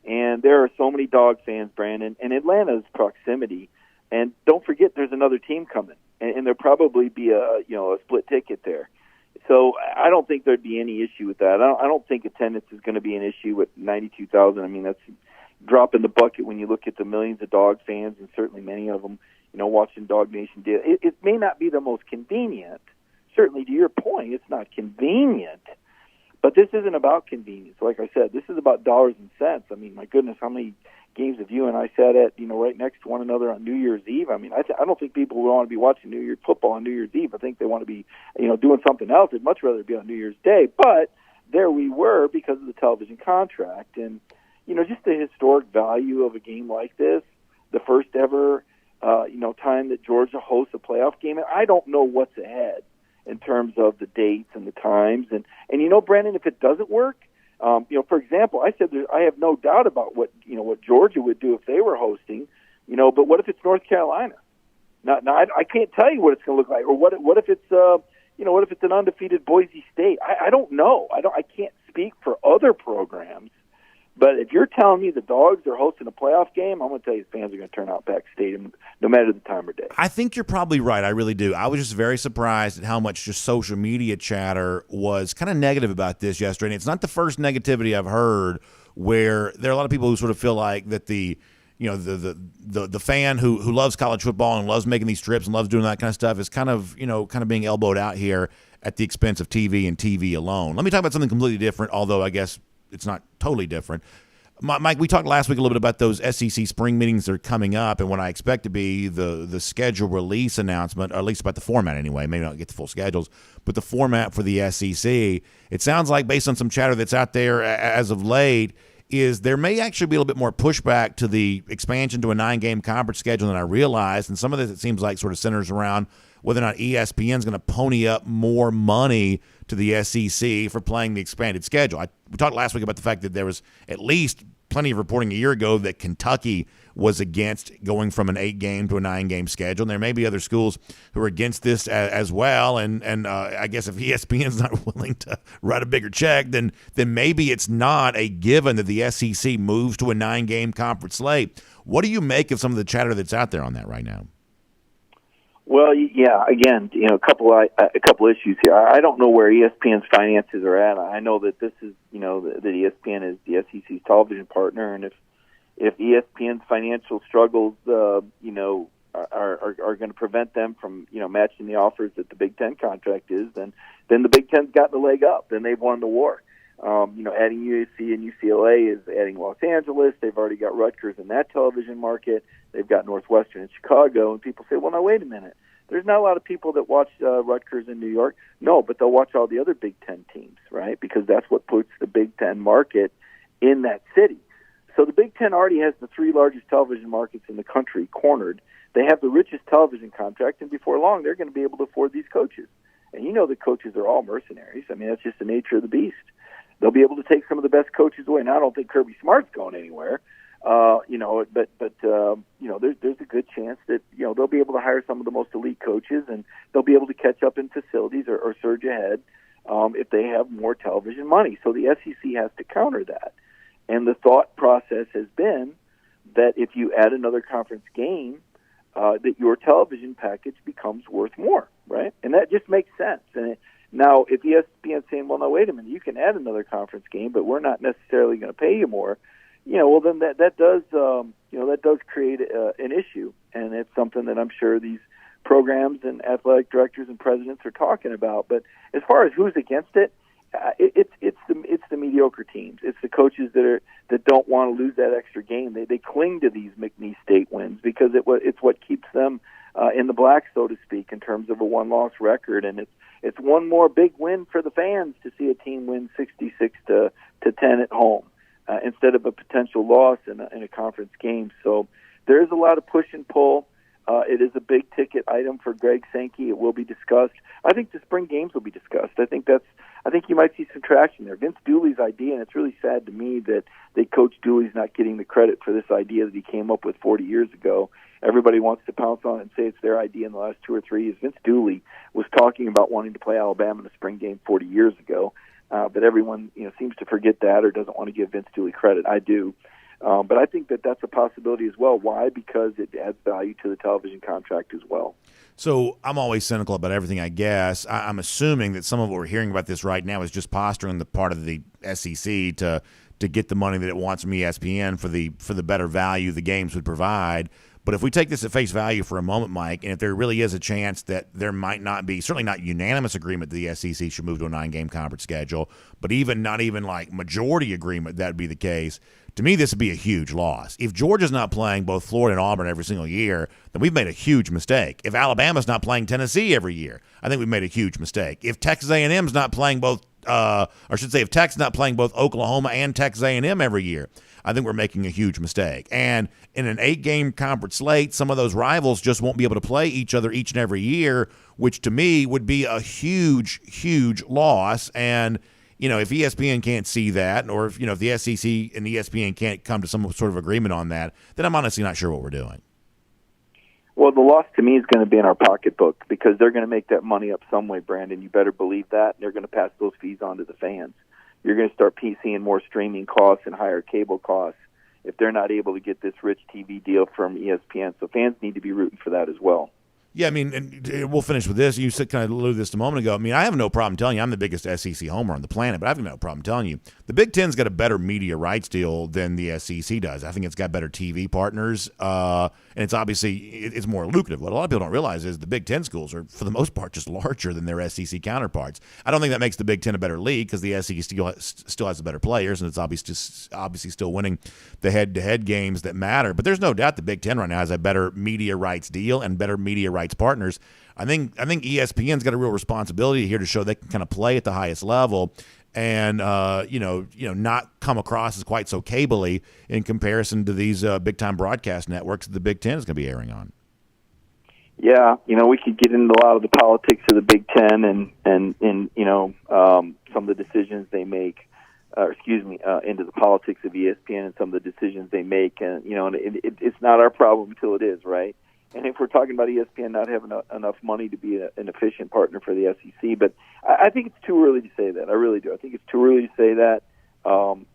and there are so many Dog fans, Brandon, and Atlanta's proximity. And don't forget, there's another team coming, and there'll probably be a split ticket there. So I don't think there'd be any issue with that. I don't think attendance is going to be an issue with 92,000. I mean, that's a drop in the bucket when you look at the millions of Dog fans, and certainly many of them, watching DawgNation Daily. It may not be the most convenient. Certainly, to your point, it's not convenient. But this isn't about convenience. Like I said, this is about dollars and cents. I mean, my goodness, how many games have you and I sat at, right next to one another on New Year's Eve? I mean, I don't think people would want to be watching New Year's football on New Year's Eve. I think they want to be, doing something else. They'd much rather be on New Year's Day. But there we were because of the television contract. And, just the historic value of a game like this, the first ever, time that Georgia hosts a playoff game. And I don't know what's ahead in terms of the dates and the times. And Brandon, if it doesn't work, for example, I said I have no doubt about what Georgia would do if they were hosting, but what if it's North Carolina? Now I can't tell you what it's going to look like, or what if it's what if it's an undefeated Boise State? I don't know. I can't speak for other programs, but if you're telling me the Dogs are hosting a playoff game, I'm going to tell you fans are going to turn out back stadium no matter the time or day. I think you're probably right. I really do. I was just very surprised at how much just social media chatter was kind of negative about this yesterday. And it's not the first negativity I've heard where there are a lot of people who sort of feel like that the fan who loves college football and loves making these trips and loves doing that kind of stuff is kind of being elbowed out here at the expense of TV and TV alone. Let me talk about something completely different, although I guess it's not totally different. Mike, we talked last week a little bit about those SEC spring meetings that are coming up and what I expect to be the schedule release announcement, or at least about the format anyway. Maybe not get the full schedules, but the format for the SEC. It sounds like, based on some chatter that's out there as of late, is there may actually be a little bit more pushback to the expansion to a 9-game conference schedule than I realized. And some of this, it seems like, sort of centers around whether or not ESPN is going to pony up more money to the SEC for playing the expanded schedule. We talked last week about the fact that there was at least plenty of reporting a year ago that Kentucky was against going from an 8-game to a 9-game schedule. And there may be other schools who are against this as well. And I guess if ESPN's not willing to write a bigger check, then maybe it's not a given that the SEC moves to a 9-game conference slate. What do you make of some of the chatter that's out there on that right now? Well, yeah. Again, a couple issues here. I don't know where ESPN's finances are at. I know that this is, that ESPN is the SEC's television partner, and if ESPN's financial struggles, are going to prevent them from, matching the offers that the Big Ten contract is, then the Big Ten's got the leg up. Then they've won the war. Adding USC and UCLA is adding Los Angeles. They've already got Rutgers in that television market. They've got Northwestern in Chicago. And people say, well, now, wait a minute. There's not a lot of people that watch Rutgers in New York. No, but they'll watch all the other Big Ten teams, right? Because that's what puts the Big Ten market in that city. So the Big Ten already has the 3 largest television markets in the country cornered. They have the richest television contract, and before long, they're going to be able to afford these coaches. And the coaches are all mercenaries. I mean, that's just the nature of the beast. They'll be able to take some of the best coaches away. Now, I don't think Kirby Smart's going anywhere, but there's a good chance that they'll be able to hire some of the most elite coaches, and they'll be able to catch up in facilities or surge ahead if they have more television money. So the SEC has to counter that, and the thought process has been that if you add another conference game, that your television package becomes worth more, right? And that just makes sense. And now, if ESPN's saying, well, no, wait a minute, you can add another conference game, but we're not necessarily going to pay you more, well, then that does create an issue, and it's something that I'm sure these programs and athletic directors and presidents are talking about. But as far as who's against it, it's the mediocre teams. It's the coaches that don't want to lose that extra game. They cling to these McNeese State wins because it's what keeps them in the black, so to speak, in terms of a 1-loss record, and it's one more big win for the fans to see a team win 66-10 at home instead of a potential loss in a conference game. So there is a lot of push and pull. It is a big ticket item for Greg Sankey. It will be discussed. I think the spring games will be discussed. I think you might see some traction there. Vince Dooley's idea, and it's really sad to me that Coach Dooley's not getting the credit for this idea that he came up with 40 years ago. Everybody wants to pounce on it and say it's their idea in the last 2 or 3 years. Vince Dooley was talking about wanting to play Alabama in a spring game 40 years ago, but everyone seems to forget that or doesn't want to give Vince Dooley credit. I do. But I think that that's a possibility as well. Why? Because it adds value to the television contract as well. So I'm always cynical about everything, I guess. I'm assuming that some of what we're hearing about this right now is just posturing the part of the SEC to get the money that it wants from ESPN for the better value the games would provide. But if we take this at face value for a moment, Mike, and if there really is a chance that there might not be, certainly not unanimous agreement that the SEC should move to a 9-game conference schedule, but not even like majority agreement that would be the case, to me this would be a huge loss. If Georgia's not playing both Florida and Auburn every single year, then we've made a huge mistake. If Alabama's not playing Tennessee every year, I think we've made a huge mistake. If Texas A&M's not playing both, if Tech's not playing both Oklahoma and Texas A&M every year, I think we're making a huge mistake. And in an 8-game conference slate, some of those rivals just won't be able to play each other each and every year, which to me would be a huge, huge loss. And, if ESPN can't see that, or if the SEC and ESPN can't come to some sort of agreement on that, then I'm honestly not sure what we're doing. Well, the loss to me is going to be in our pocketbook because they're going to make that money up some way, Brandon. You better believe that. They're going to pass those fees on to the fans. You're going to start seeing more streaming costs and higher cable costs if they're not able to get this rich TV deal from ESPN. So fans need to be rooting for that as well. Yeah, I mean, and we'll finish with this. You said kind of alluded this a moment ago. I mean, I have no problem telling you I'm the biggest SEC homer on the planet, but I have no problem telling you the Big Ten's got a better media rights deal than the SEC does. I think it's got better TV partners, and it's obviously it's more lucrative. What a lot of people don't realize is the Big Ten schools are, for the most part, just larger than their SEC counterparts. I don't think that makes the Big Ten a better league because the SEC still has the better players, and it's obviously still winning the head-to-head games that matter. But there's no doubt the Big Ten right now has a better media rights deal and better media rights partners. I think ESPN's got a real responsibility here to show they can kind of play at the highest level and not come across as quite so cable-y in comparison to these big time broadcast networks that the Big Ten is going to be airing on. Yeah, we could get into a lot of the politics of the Big Ten and some of the decisions they make. into the politics of ESPN and some of the decisions they make. And it's not our problem until it is, right? And if we're talking about ESPN not having enough money to be an efficient partner for the SEC, but I think it's too early to say that. I really do. I think it's too early to say that. I'm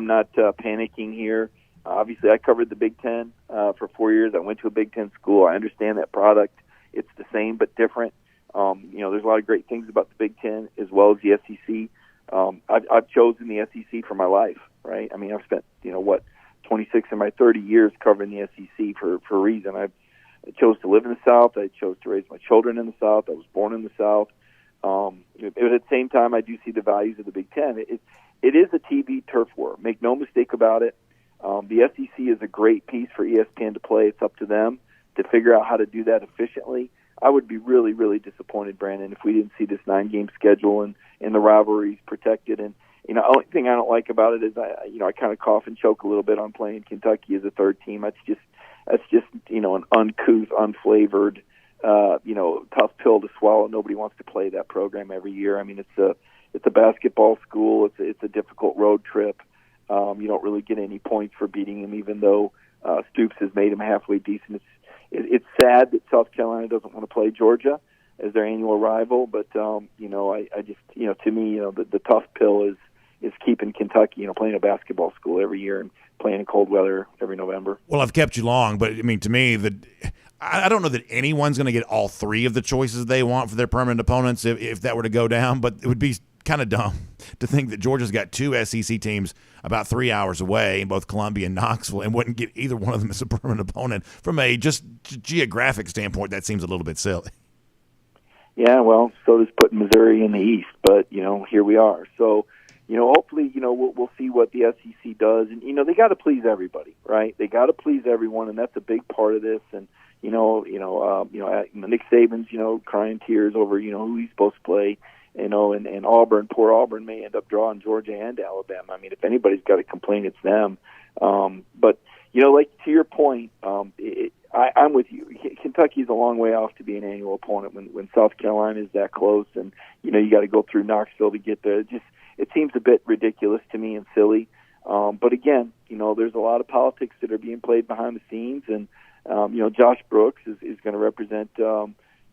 not panicking here. Obviously, I covered the Big Ten for 4 years. I went to a Big Ten school. I understand that product. It's the same but different. There's a lot of great things about the Big Ten as well as the SEC. I've chosen the SEC for my life, right? I mean, I've spent 26 of my 30 years covering the SEC for a reason. I chose to live in the South. I chose to raise my children in the South. I was born in the South. But at the same time, I do see the values of the Big Ten. It is a TV turf war. Make no mistake about it. The SEC is a great piece for ESPN to play. It's up to them to figure out how to do that efficiently. I would be really, really disappointed, Brandon, if we didn't see this 9-game schedule and the rivalries protected. And the only thing I don't like about it is I kind of cough and choke a little bit on playing Kentucky as a third team. That's just an uncouth, unflavored, tough pill to swallow. Nobody wants to play that program every year. I mean, it's a basketball school. It's a difficult road trip. You don't really get any points for beating them, even though Stoops has made them halfway decent. It's sad that South Carolina doesn't want to play Georgia as their annual rival, but I just to me, the tough pill is keeping Kentucky, playing a basketball school every year and playing in cold weather every November. Well, I've kept you long, but I mean, to me, I don't know that anyone's going to get all three of the choices they want for their permanent opponents if that were to go down, but it would be kind of dumb to think that Georgia's got two SEC teams about 3 hours away in both Columbia and Knoxville and wouldn't get either one of them as a permanent opponent. From a just geographic standpoint, that seems a little bit silly. Yeah, well, so does putting Missouri in the East, but, here we are. So, hopefully, we'll see what the SEC does. And, they got to please everybody, right? They got to please everyone, and that's a big part of this. And, Nick Saban's, crying tears over, who he's supposed to play. And Auburn, poor Auburn, may end up drawing Georgia and Alabama. I mean, if anybody's got to complain, it's them. But like to your point, I'm with you. Kentucky's a long way off to be an annual opponent when South Carolina is that close, and you got to go through Knoxville to get there. It seems a bit ridiculous to me and silly. But again, there's a lot of politics that are being played behind the scenes, and Josh Brooks is going to represent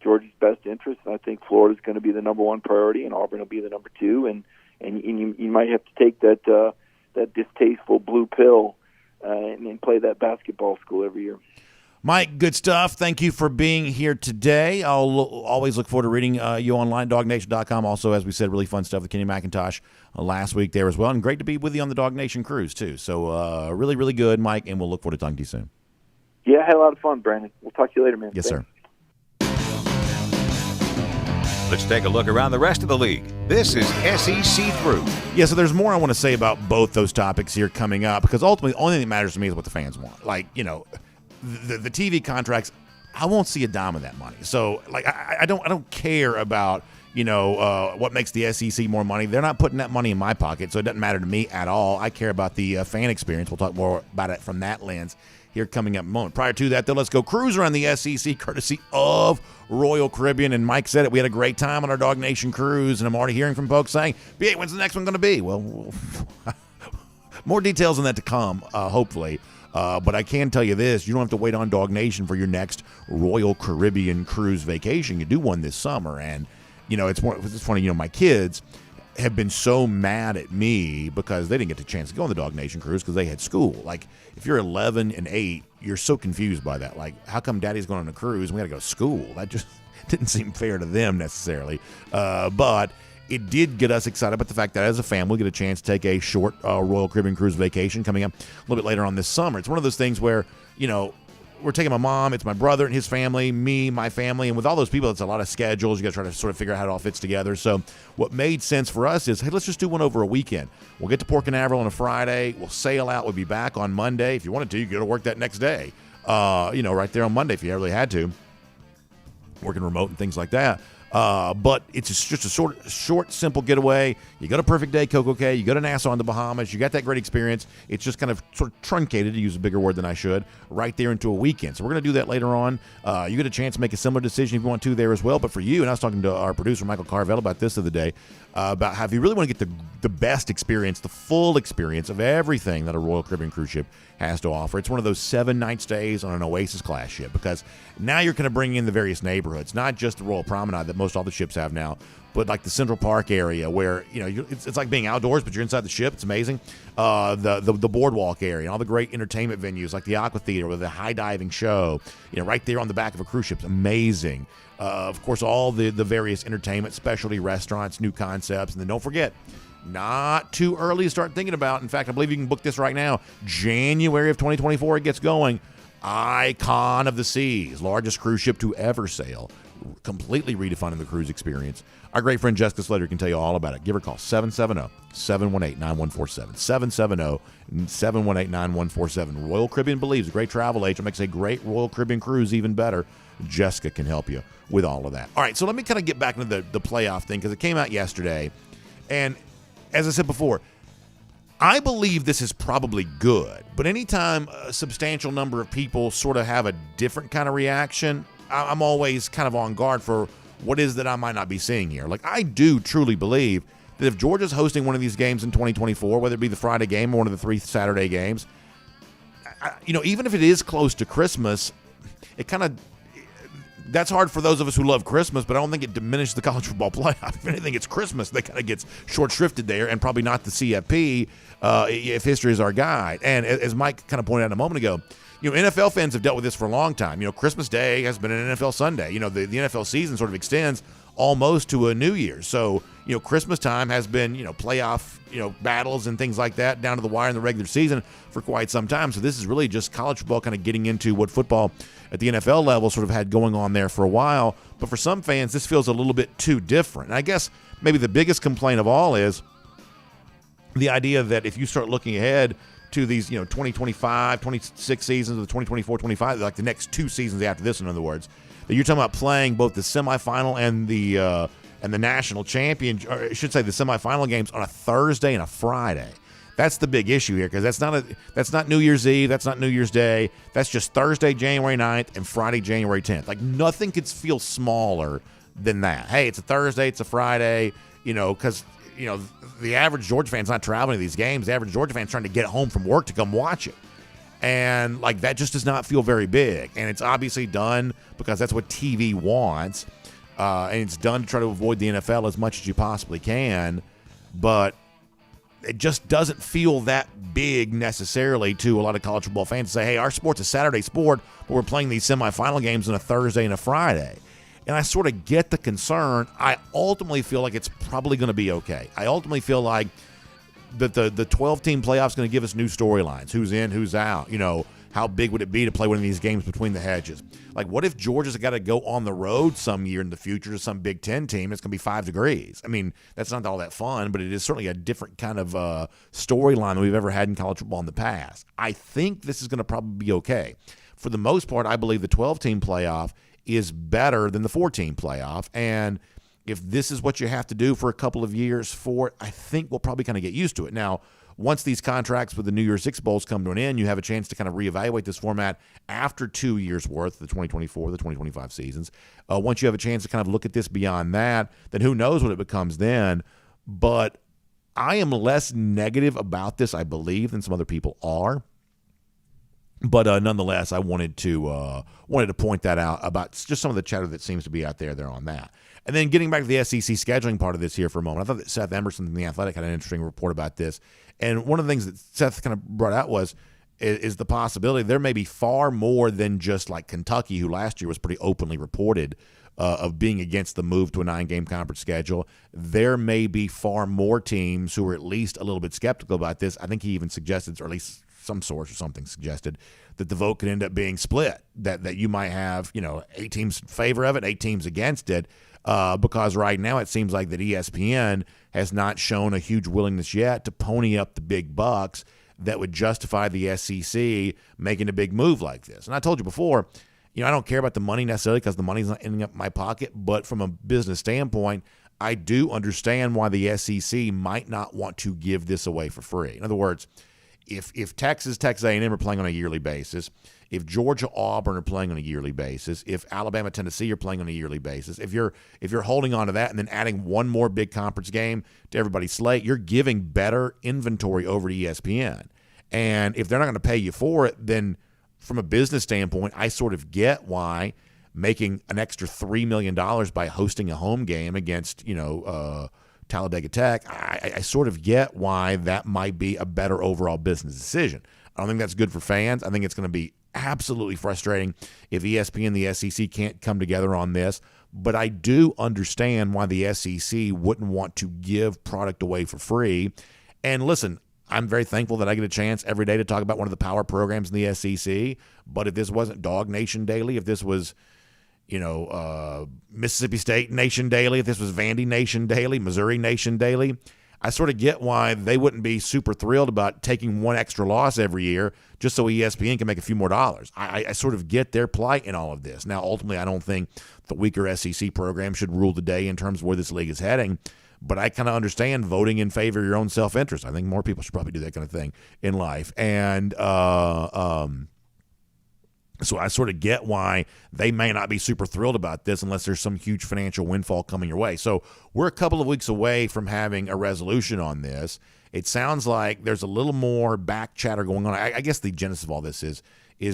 Georgia's best interest. I think Florida's going to be the number one priority, and Auburn will be the number two. And you might have to take that distasteful blue pill and play that basketball school every year. Mike, good stuff. Thank you for being here today. I'll always look forward to reading you online, DawgNation.com. Also, as we said, really fun stuff with Kenny McIntosh last week there as well. And great to be with you on the DawgNation cruise, too. So really, really good, Mike, and we'll look forward to talking to you soon. Yeah, I had a lot of fun, Brandon. We'll talk to you later, man. Yes, Thanks. sir. Let's take a look around the rest of the league. This is SEC Through. Yeah, so there's more I want to say about both those topics here coming up, because ultimately the only thing that matters to me is what the fans want. Like, the TV contracts, I won't see a dime of that money. So, like, I don't care about, what makes the SEC more money. They're not putting that money in my pocket, so it doesn't matter to me at all. I care about the fan experience. We'll talk more about it from that lens here coming up in a moment. Prior to that, though, let's go cruise around the SEC courtesy of Royal Caribbean. And Mike said it. We had a great time on our DawgNation cruise, and I'm already hearing from folks saying, "B8, when's the next one going to be?" Well, more details on that to come, hopefully. But I can tell you this, you don't have to wait on DawgNation for your next Royal Caribbean cruise vacation. You do one this summer, and, it's funny, my kids have been so mad at me because they didn't get the chance to go on the DawgNation cruise because they had school. Like, if you're 11 and 8, you're so confused by that. Like, how come Daddy's going on a cruise and we got to go to school? That just didn't seem fair to them necessarily. But it did get us excited about the fact that as a family, we get a chance to take a short Royal Caribbean cruise vacation coming up a little bit later on this summer. It's one of those things where, we're taking my mom, it's my brother and his family, me, my family, and with all those people, it's a lot of schedules. You got to try to sort of figure out how it all fits together. So what made sense for us is, hey, let's just do one over a weekend. We'll get to Port Canaveral on a Friday. We'll sail out. We'll be back on Monday. If you wanted to, you could go to work that next day, right there on Monday if you really had to, working remote and things like that. But it's just a short, simple getaway. You go to Perfect Day, Coco Cay. You go to Nassau in the Bahamas. You got that great experience. It's just kind of sort of truncated, to use a bigger word than I should, right there into a weekend. So we're going to do that later on. You get a chance to make a similar decision if you want to there as well. But for you, and I was talking to our producer, Michael Carvel, about this the other day, about how if you really want to get the best experience, the full experience of everything that a Royal Caribbean cruise ship has to offer. It's one of those 7-night stays on an Oasis class ship, because now you're going to bring in the various neighborhoods, not just the Royal Promenade that most all the ships have now, but like the Central Park area where, it's like being outdoors, but you're inside the ship. It's amazing. The boardwalk area and all the great entertainment venues like the Aqua Theater or the high diving show, right there on the back of a cruise ship. It's amazing. Of course, all the various entertainment, specialty restaurants, new concepts. And then don't forget, not too early to start thinking about. In fact, I believe you can book this right now. January of 2024, it gets going. Icon of the Seas, largest cruise ship to ever sail, completely redefining the cruise experience. Our great friend Jessica Slater can tell you all about it. Give her a call, 770-718-9147. 770-718-9147. Royal Caribbean believes a great travel agent makes a great Royal Caribbean cruise even better. Jessica can help you with all of that. All right, so let me kind of get back into the playoff thing, because it came out yesterday. And as I said before, I believe this is probably good. But anytime a substantial number of people sort of have a different kind of reaction, I'm always kind of on guard for what is that I might not be seeing here. Like, I do truly believe that if Georgia's hosting one of these games in 2024, whether it be the Friday game or one of the 3 Saturday games, even if it is close to Christmas, it kind of, that's hard for those of us who love Christmas, but I don't think it diminishes the college football playoff. If anything, it's Christmas that kind of gets short-shrifted there, and probably not the CFP if history is our guide. And as Mike kind of pointed out a moment ago, NFL fans have dealt with this for a long time. Christmas Day has been an NFL Sunday. The NFL season sort of extends almost to a New Year's. So, Christmas time has been, playoff, battles and things like that down to the wire in the regular season for quite some time. So this is really just college football kind of getting into what football at the NFL level sort of had going on there for a while. But for some fans, this feels a little bit too different. And I guess maybe the biggest complaint of all is the idea that if you start looking ahead to these, 2025, 26 seasons of the 2024, 25, like the next 2 seasons after this, in other words, that you're talking about playing both the semifinal and the national champion, or I should say the semifinal games on a Thursday and a Friday. That's the big issue here, because that's not New Year's Eve, that's not New Year's Day. That's just Thursday, January 9th, and Friday, January 10th. Like, nothing could feel smaller than that. Hey, it's a Thursday, it's a Friday, because the average Georgia fan's not traveling to these games. The average Georgia fan's trying to get home from work to come watch it. And, that just does not feel very big. And it's obviously done because that's what TV wants. And it's done to try to avoid the NFL as much as you possibly can. But it just doesn't feel that big necessarily to a lot of college football fans to say, hey, our sport's a Saturday sport, but we're playing these semifinal games on a Thursday and a Friday. And I sort of get the concern. I ultimately feel like it's probably going to be okay. I ultimately feel like that the 12-team playoff is going to give us new storylines. Who's in, who's out. How big would it be to play one of these games between the hedges? Like, what if Georgia's got to go on the road some year in the future to some Big Ten team? It's going to be 5 degrees. I mean, that's not all that fun, but it is certainly a different kind of storyline than we've ever had in college football in the past. I think this is going to probably be okay. For the most part, I believe the 12-team playoff is better than the 4-team playoff. And if this is what you have to do for a couple of years for it, I think we'll probably kind of get used to it. Now, once these contracts with the New Year's Six Bowls come to an end, you have a chance to kind of reevaluate this format after 2 years' worth, the 2024, the 2025 seasons. Once you have a chance to kind of look at this beyond that, then who knows what it becomes then. But I am less negative about this, I believe, than some other people are. But nonetheless, I wanted to point that out about just some of the chatter that seems to be out there on that. And then getting back to the SEC scheduling part of this here for a moment, I thought that Seth Emerson from The Athletic had an interesting report about this. And one of the things that Seth kind of brought out is the possibility there may be far more than just like Kentucky, who last year was pretty openly reported of being against the move to a 9-game conference schedule. There may be far more teams who are at least a little bit skeptical about this. I think he even suggested, or at least some source or something suggested, that the vote could end up being split, that you might have 8 teams in favor of it, 8 teams against it, because right now it seems like that ESPN has not shown a huge willingness yet to pony up the big bucks that would justify the SEC making a big move like this. And I told you before, I don't care about the money necessarily because the money's not ending up in my pocket, but from a business standpoint, I do understand why the SEC might not want to give this away for free. In other words, if Texas A&M are playing on a yearly basis, if Georgia Auburn are playing on a yearly basis, if Alabama Tennessee are playing on a yearly basis, if you're holding on to that and then adding one more big conference game to everybody's slate, you're giving better inventory over to ESPN. And if they're not going to pay you for it, then from a business standpoint, I sort of get why making an extra $3 million by hosting a home game against, Talladega Tech, I sort of get why that might be a better overall business decision. I don't think that's good for fans. I think it's going to be absolutely frustrating if ESPN and the SEC can't come together on this. But I do understand why the SEC wouldn't want to give product away for free. And listen, I'm very thankful that I get a chance every day to talk about one of the power programs in the SEC. But if this wasn't DawgNation Daily, if this was Mississippi State Nation Daily, if this was Vandy Nation Daily, Missouri Nation Daily, I sort of get why they wouldn't be super thrilled about taking one extra loss every year just so ESPN can make a few more dollars. I sort of get their plight in all of this. Now, ultimately, I don't think the weaker SEC program should rule the day in terms of where this league is heading, but I kind of understand voting in favor of your own self-interest. I think more people should probably do that kind of thing in life. And so I sort of get why they may not be super thrilled about this unless there's some huge financial windfall coming your way. So we're a couple of weeks away from having a resolution on this. It sounds like there's a little more back chatter going on. I guess the genesis of all this is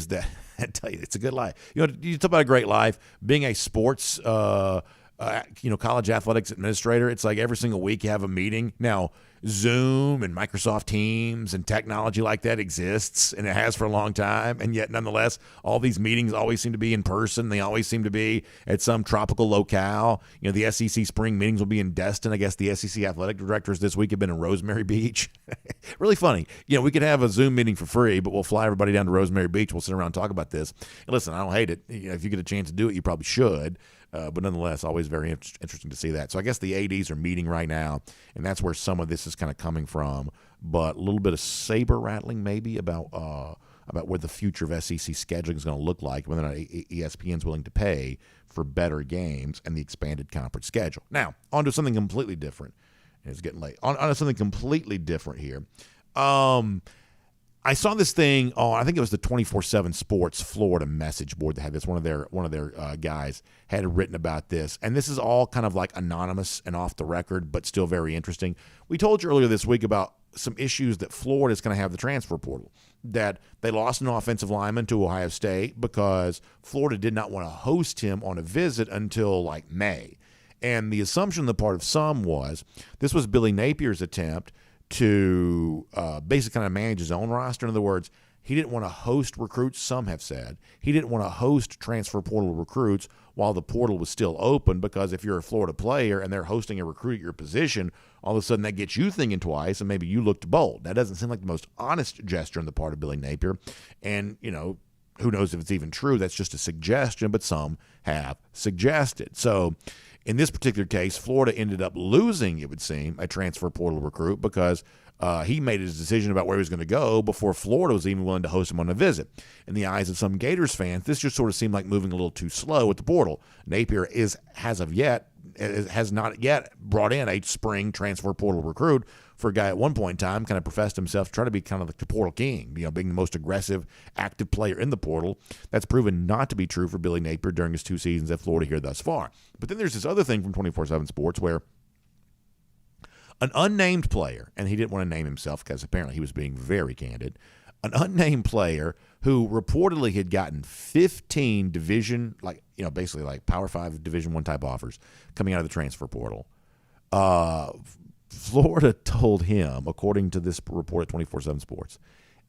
that I tell you, it's a good life. You talk about a great life. Being a sports, college athletics administrator, it's like every single week you have a meeting. Now, Zoom and Microsoft Teams and technology like that exists, and it has for a long time, and yet nonetheless, all these meetings always seem to be in person. They always seem to be at some tropical locale. The SEC spring meetings will be in Destin. I guess the SEC athletic directors this week have been in Rosemary Beach. Really funny. We could have a Zoom meeting for free, but we'll fly everybody down to Rosemary Beach. We'll sit around and talk about this. And listen, I don't hate it. If you get a chance to do it, you probably should. But nonetheless, always very interesting to see that. So I guess the ADs are meeting right now, and that's where some of this is kind of coming from. But a little bit of saber rattling maybe about what the future of SEC scheduling is going to look like, whether or not ESPN is willing to pay for better games and the expanded conference schedule. Now, on to something completely different. It's getting late. On to something completely different here. I saw this thing on, I think it was the 24/7 Sports Florida message board that had this. One of their guys had written about this, and this is all kind of like anonymous and off the record, but still very interesting. We told you earlier this week about some issues that Florida is going to have the transfer portal, that they lost an offensive lineman to Ohio State because Florida did not want to host him on a visit until like May. And the assumption on the part of some was this was Billy Napier's attempt to basically kind of manage his own roster. In other words, he didn't want to host recruits, some have said. He didn't want to host transfer portal recruits while the portal was still open, because if you're a Florida player and they're hosting a recruit at your position, all of a sudden that gets you thinking twice and maybe you looked bold. That doesn't seem like the most honest gesture on the part of Billy Napier. And, who knows if it's even true. That's just a suggestion, but some have suggested. So in this particular case, Florida ended up losing, it would seem, a transfer portal recruit because he made his decision about where he was going to go before Florida was even willing to host him on a visit. In the eyes of some Gators fans, this just sort of seemed like moving a little too slow with the portal. Napier has not yet brought in a spring transfer portal recruit for a guy at one point in time kind of professed himself to try to be kind of like the portal king, being the most aggressive, active player in the portal. That's proven not to be true for Billy Napier during his 2 seasons at Florida here thus far. But then there's this other thing from 24/7 Sports where an unnamed player, and he didn't want to name himself because apparently he was being very candid, an unnamed player who reportedly had gotten 15 division, basically like Power 5 Division 1 type offers coming out of the transfer portal. Florida told him, according to this report at 24/7 Sports,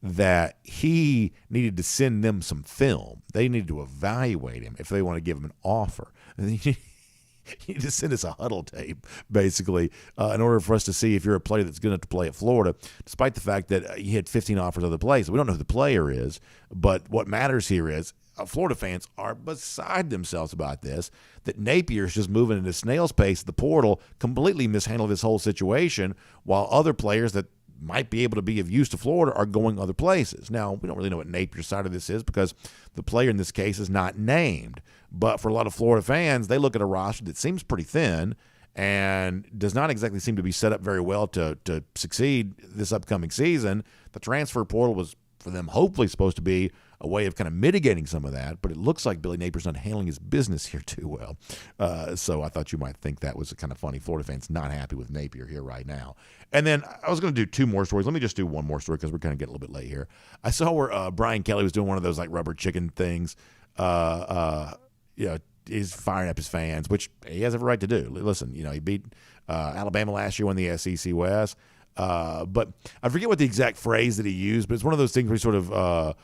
that he needed to send them some film. They needed to evaluate him if they want to give him an offer. And you just send us a huddle tape, basically, in order for us to see if you're a player that's good enough to play at Florida, despite the fact that he had 15 offers other places. We don't know who the player is, but what matters here is Florida fans are beside themselves about this, that Napier's just moving at a snail's pace at the portal, completely mishandled this whole situation, while other players that might be able to be of use to Florida are going other places. Now, we don't really know what Napier's side of this is because the player in this case is not named. But for a lot of Florida fans, they look at a roster that seems pretty thin, and does not exactly seem to be set up very well to succeed this upcoming season. The transfer portal was, for them, hopefully supposed to be a way of kind of mitigating some of that, but it looks like Billy Napier's not handling his business here too well. So I thought you might think that was kind of funny. Florida fans not happy with Napier here right now. And then I was going to do two more stories. Let me just do one more story because we're kind of getting a little bit late here. I saw where Brian Kelly was doing one of those like rubber chicken things. He's firing up his fans, which he has every right to do. Listen, he beat Alabama last year, won the SEC West. But I forget what the exact phrase that he used, but it's one of those things where he sort of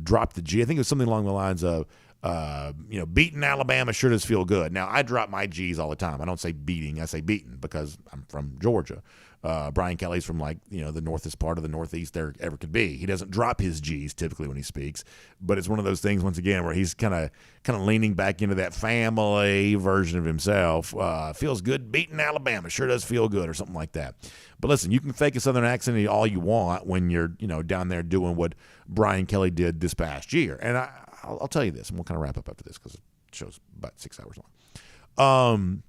dropped the G. I think it was something along the lines of, beating Alabama sure does feel good. Now, I drop my G's all the time. I don't say beating. I say beaten because I'm from Georgia. Brian Kelly's from the northest part of the Northeast there ever could be. He doesn't drop his G's typically when he speaks, but it's one of those things once again where he's kind of leaning back into that family version of himself. Feels good beating Alabama, sure does feel good, or something like that. But listen, you can fake a Southern accent all you want when you're down there doing what Brian Kelly did this past year. And I'll tell you this, and we'll kind of wrap up after this because it show's about 6 hours long.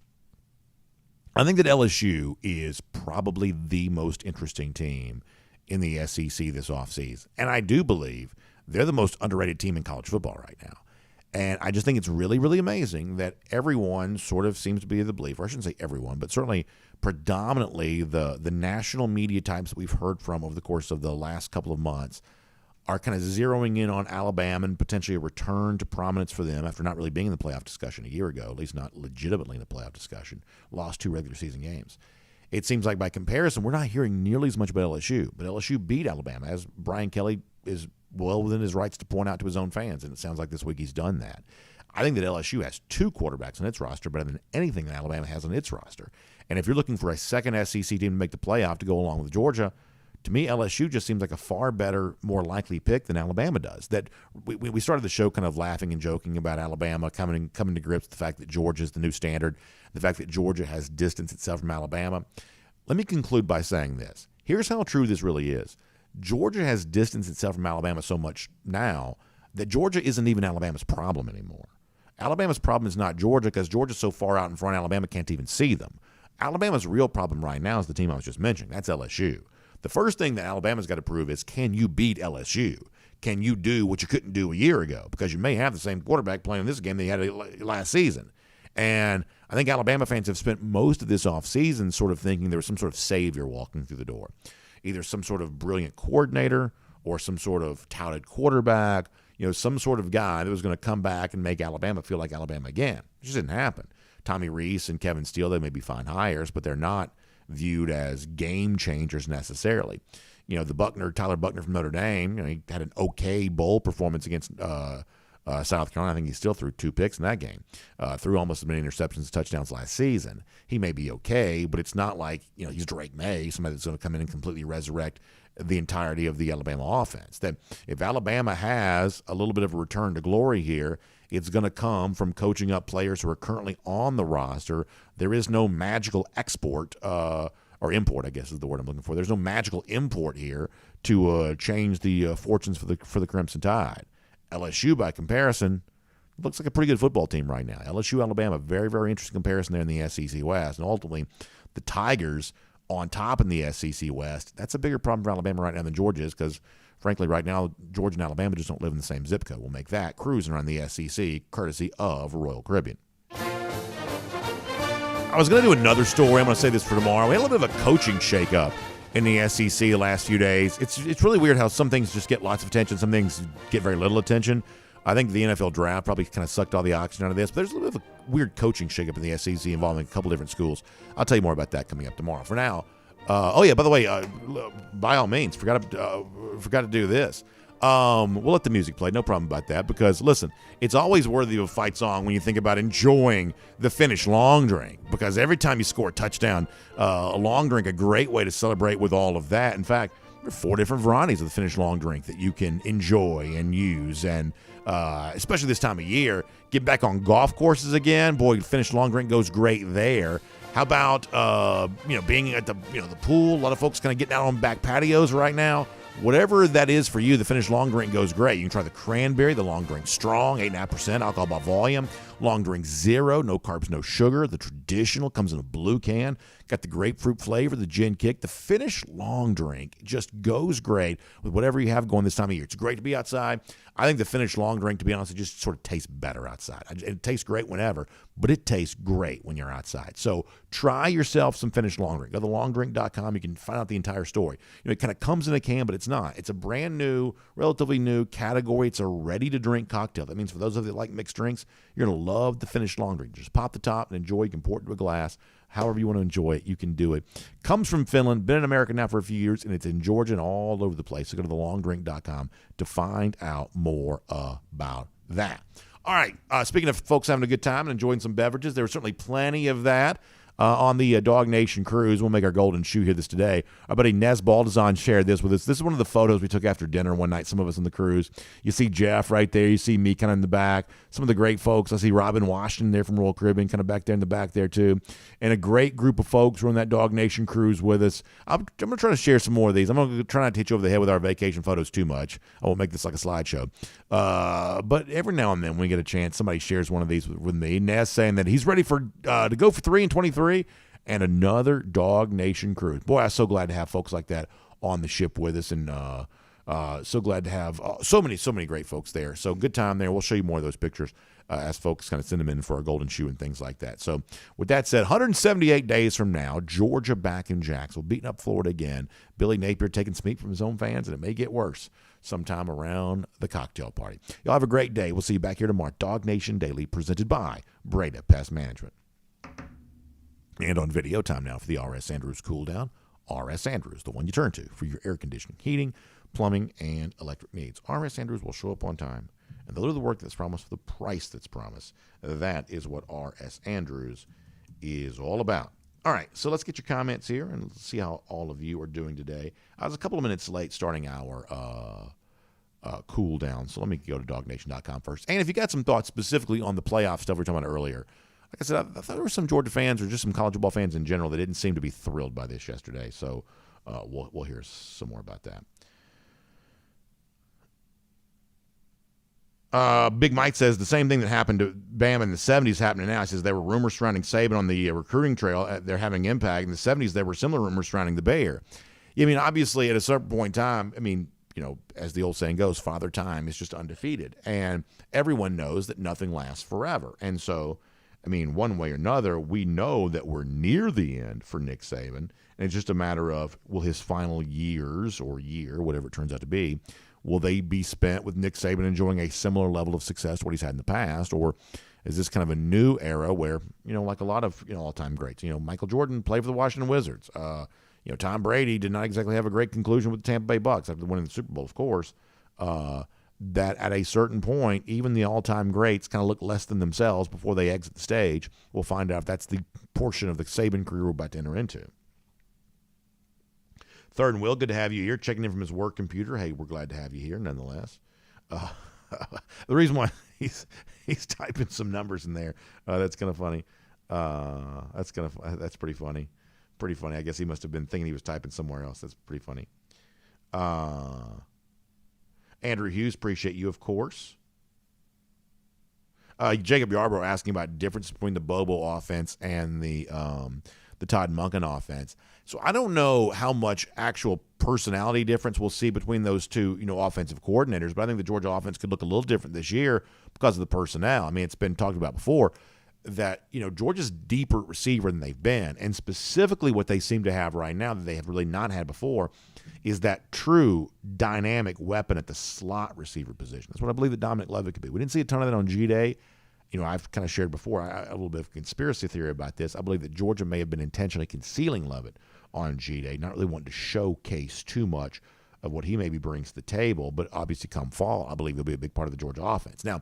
I think that LSU is probably the most interesting team in the SEC this offseason. And I do believe they're the most underrated team in college football right now. And I just think it's really, really amazing that everyone sort of seems to be of the belief, or I shouldn't say everyone, but certainly predominantly the national media types that we've heard from over the course of the last couple of months are kind of zeroing in on Alabama and potentially a return to prominence for them after not really being in the playoff discussion a year ago, at least not legitimately in the playoff discussion, lost 2 regular season games. It seems like by comparison, we're not hearing nearly as much about LSU, but LSU beat Alabama, as Brian Kelly is well within his rights to point out to his own fans, and it sounds like this week he's done that. I think that LSU has 2 quarterbacks on its roster better than anything that Alabama has on its roster. And if you're looking for a second SEC team to make the playoff to go along with Georgia, to me, LSU just seems like a far better, more likely pick than Alabama does. That we started the show kind of laughing and joking about Alabama coming to grips with the fact that Georgia is the new standard, the fact that Georgia has distanced itself from Alabama. Let me conclude by saying this. Here's how true this really is. Georgia has distanced itself from Alabama so much now that Georgia isn't even Alabama's problem anymore. Alabama's problem is not Georgia because Georgia's so far out in front, Alabama can't even see them. Alabama's real problem right now is the team I was just mentioning. That's LSU. The first thing that Alabama's got to prove is, can you beat LSU? Can you do what you couldn't do a year ago? Because you may have the same quarterback playing this game that you had last season. And I think Alabama fans have spent most of this offseason sort of thinking there was some sort of savior walking through the door. Either some sort of brilliant coordinator or some sort of touted quarterback, some sort of guy that was going to come back and make Alabama feel like Alabama again. It just didn't happen. Tommy Rees and Kevin Steele, they may be fine hires, but they're not viewed as game changers necessarily. Tyler Buckner from Notre Dame, he had an okay bowl performance against South Carolina. I think he still threw 2 picks in that game. Threw almost as many interceptions as touchdowns last season. He may be okay, but it's not like, he's Drake May, somebody that's going to come in and completely resurrect the entirety of the Alabama offense. That if Alabama has a little bit of a return to glory here, it's going to come from coaching up players who are currently on the roster. There is no magical export or import, I guess is the word I'm looking for. There's no magical import here to change the fortunes for the Crimson Tide. LSU, by comparison, looks like a pretty good football team right now. LSU, Alabama, very, very interesting comparison there in the SEC West. And ultimately, the Tigers on top in the SEC West, that's a bigger problem for Alabama right now than Georgia is because, frankly, right now, Georgia and Alabama just don't live in the same zip code. We'll make that cruising around the SEC courtesy of Royal Caribbean. I was going to do another story. I'm going to say this for tomorrow. We had a little bit of a coaching shakeup in the SEC the last few days. It's really weird how some things just get lots of attention, some things get very little attention. I think the NFL draft probably kind of sucked all the oxygen out of this, but there's a little bit of a weird coaching shakeup in the SEC involving a couple different schools. I'll tell you more about that coming up tomorrow. For now, by the way, by all means, forgot to do this. We'll let the music play, no problem about that, because listen, it's always worthy of a fight song when you think about enjoying the Finnish long drink, because every time you score a touchdown, a long drink, a great way to celebrate with all of that. In fact, there are 4 different varieties of the Finnish long drink that you can enjoy and use, and especially this time of year, get back on golf courses again. Boy, Finnish long drink goes great there. How about being at the pool? A lot of folks kind of getting out on back patios right now. Whatever that is for you, the Finnish long drink goes great. You can try the cranberry, the long drink strong, 8.5% alcohol by volume, Long drink zero, no carbs, no sugar. The traditional comes in a blue can. Got the grapefruit flavor, the gin kick. The Finnish long drink just goes great with whatever you have going this time of year. It's great to be outside. I think the Finnish long drink, to be honest, it just sort of tastes better outside. It tastes great whenever, but it tastes great when you're outside. So try yourself some Finnish long drink. Go to thelongdrink.com. You can find out the entire story. It kind of comes in a can, but it's not. It's a brand new, relatively new category. It's a ready-to-drink cocktail. That means for those of you that like mixed drinks, you're going to love the Finnish long drink. Just pop the top and enjoy. You can pour it into a glass. However you want to enjoy it, you can do it. Comes from Finland, been in America now for a few years, and it's in Georgia and all over the place. So go to thelongdrink.com to find out more about that. All right, speaking of folks having a good time and enjoying some beverages, there was certainly plenty of that on the Dog Nation cruise. We'll make our golden shoe here this today. Our buddy Nez Baldazan shared this with us. This is one of the photos we took after dinner one night, some of us on the cruise. You see Jeff right there. You see me kind of in the back. Some of the great folks. I see Robin Washington there from Royal Caribbean kind of back there in the back there too. And a great group of folks who are on that Dog Nation cruise with us. I'm going to try to share some more of these. I'm going to try not to hit you over the head with our vacation photos too much. I won't make this like a slideshow. But every now and then when we get a chance, somebody shares one of these with me. Nez saying that he's ready for to go for 3 and 23 and another Dog Nation cruise. Boy, I'm so glad to have folks like that on the ship with us, and so glad to have so many great folks there. So good time there. We'll show you more of those pictures as folks kind of send them in for our golden shoe and things like that. So with that said, 178 days from now, Georgia back in Jacksonville, beating up Florida again. Billy Napier taking some heat from his own fans, and it may get worse sometime around the cocktail party. Y'all have a great day. We'll see you back here tomorrow. DawgNation Daily, presented by Breda Pest Management. And on video, time now for the R.S. Andrews Cool Down. R.S. Andrews, the one you turn to for your air conditioning, heating, plumbing, and electric needs. R.S. Andrews will show up on time, and they'll do the work that's promised for the price that's promised. That is what R.S. Andrews is all about. All right, so let's get your comments here, and let's see how all of you are doing today. I was a couple of minutes late starting our cool down, so let me go to DawgNation.com first. And if you got some thoughts specifically on the playoff stuff we were talking about earlier, like I said, I thought there were some Georgia fans or just some college football fans in general that didn't seem to be thrilled by this yesterday. So we'll hear some more about that. Big Mike says the same thing that happened to Bama in the 70s happening now. He says there were rumors surrounding Saban on the recruiting trail. They're having impact. In the 70s, there were similar rumors surrounding the Bear. I mean, obviously, at a certain point in time, I mean, as the old saying goes, Father Time is just undefeated. And everyone knows that nothing lasts forever. And so, I mean, one way or another, we know that we're near the end for Nick Saban. And it's just a matter of, will his final years or year, whatever it turns out to be, will they be spent with Nick Saban enjoying a similar level of success to what he's had in the past? Or is this kind of a new era where, like a lot of, all-time greats, Michael Jordan played for the Washington Wizards. Tom Brady did not exactly have a great conclusion with the Tampa Bay Bucks after winning the Super Bowl, of course. That at a certain point, even the all-time greats kind of look less than themselves before they exit the stage. We'll find out if that's the portion of the Saban career we're about to enter into. Third and Will, good to have you here. Checking in from his work computer. Hey, we're glad to have you here, nonetheless. The reason why he's typing some numbers in there, that's kind of funny. That's pretty funny. Pretty funny. I guess he must have been thinking he was typing somewhere else. That's pretty funny. Andrew Hughes, appreciate you, of course. Jacob Yarbrough asking about the difference between the Bobo offense and the Todd Monken offense. So I don't know how much actual personality difference we'll see between those two, offensive coordinators, but I think the Georgia offense could look a little different this year because of the personnel. I mean, it's been talked about before that, Georgia's deeper receiver than they've been, and specifically what they seem to have right now that they have really not had before is that true dynamic weapon at the slot receiver position. That's what I believe that Dominic Levitt could be. We didn't see a ton of that on G-Day. I've kind of shared before a little bit of conspiracy theory about this. I believe that Georgia may have been intentionally concealing Levitt on G-Day, not really wanting to showcase too much of what he maybe brings to the table, but obviously come fall, I believe he'll be a big part of the Georgia offense. Now,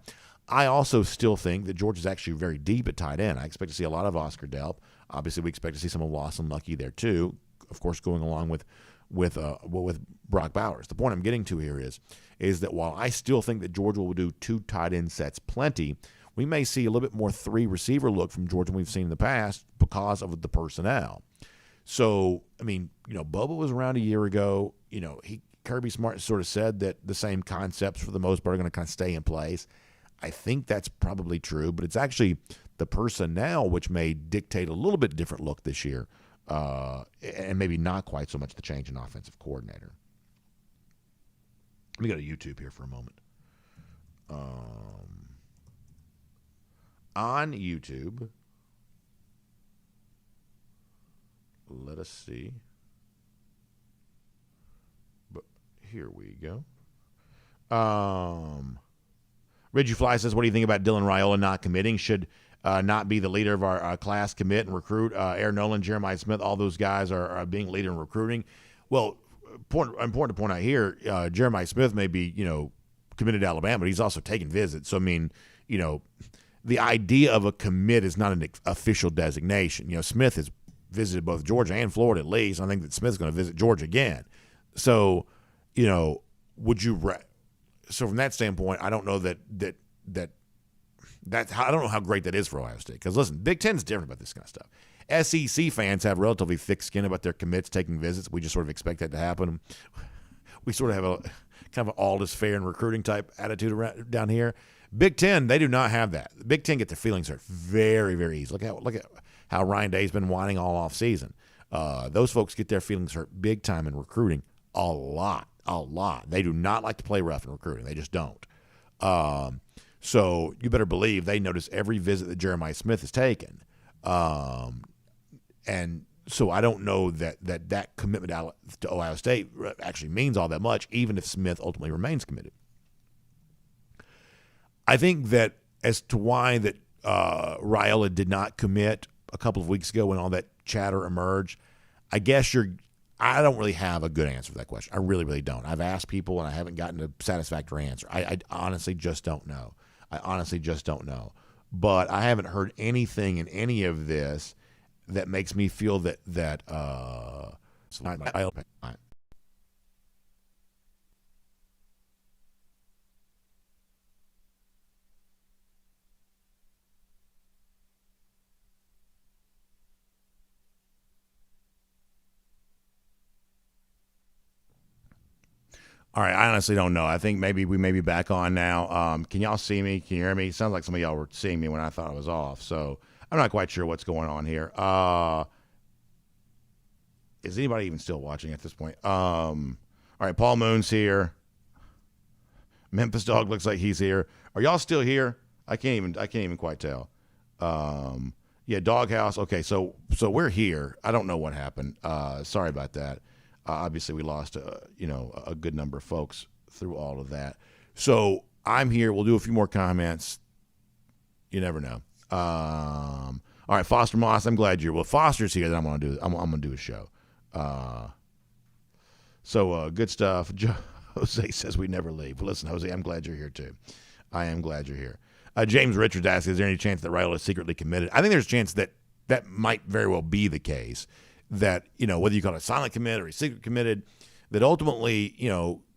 I also still think that Georgia's actually very deep at tight end. I expect to see a lot of Oscar Delp. Obviously, we expect to see some of Lawson Lucky there too, of course, going along with Brock Bowers. The point I'm getting to here is that while I still think that Georgia will do 2 tight end sets plenty, we may see a little bit more 3 receiver look from Georgia than we've seen in the past because of the personnel. So, I mean, Bubba was around a year ago. Kirby Smart sort of said that the same concepts for the most part are going to kind of stay in place. I think that's probably true, but it's actually the personnel which may dictate a little bit different look this year, and maybe not quite so much the change in offensive coordinator. Let me go to YouTube here for a moment. On YouTube, let us see. But here we go. Reggie Fly says, what do you think about Dylan Raiola not committing? Should not be the leader of our class commit and recruit. Aaron Nolan, Jeremiah Smith, all those guys are being leader in recruiting. Well, important to point out here, Jeremiah Smith may be, committed to Alabama, but he's also taking visits. So, I mean, the idea of a commit is not an official designation. Smith has visited both Georgia and Florida at least. I think that Smith's going to visit Georgia again. So, would you so from that standpoint, I don't know I don't know how great that is for Ohio State. Because listen, Big Ten's different about this kind of stuff. SEC fans have relatively thick skin about their commits taking visits. We just sort of expect that to happen. We sort of have a kind of an all is fair in recruiting type attitude around down here. Big Ten, they do not have that. The Big Ten get their feelings hurt very, very easy. Look at how Ryan Day's been whining all off season. Those folks get their feelings hurt big time in recruiting a lot. They do not like to play rough in recruiting. They just don't. So you better believe they notice every visit that Jeremiah Smith has taken. And so I don't know that commitment to Ohio State actually means all that much, even if Smith ultimately remains committed. I think that as to why that Raiola did not commit a couple of weeks ago when all that chatter emerged, I don't really have a good answer for that question. I really, really don't. I've asked people and I haven't gotten a satisfactory answer. I honestly just don't know. But I haven't heard anything in any of this that makes me feel that all right, I honestly don't know. I think maybe we may be back on now. Can y'all see me? Can you hear me? It sounds like some of y'all were seeing me when I thought I was off. So I'm not quite sure what's going on here. Is anybody even still watching at this point? All right, Paul Moon's here. Memphis Dog looks like he's here. Are y'all still here? I can't even quite tell. Yeah, Dawghouse. Okay, so we're here. I don't know what happened. Sorry about that. Obviously, we lost a good number of folks through all of that. So I'm here. We'll do a few more comments. You never know. All right, Foster Moss. I'm glad you're. Well, Foster's here. Then I'm gonna do a show. So good stuff. Jose says we never leave. Well, listen, Jose, I'm glad you're here too. I am glad you're here. James Richards asks, is there any chance that Raiola is secretly committed? I think there's a chance that might very well be the case. That, whether you call it a silent commit or a secret committed, that ultimately,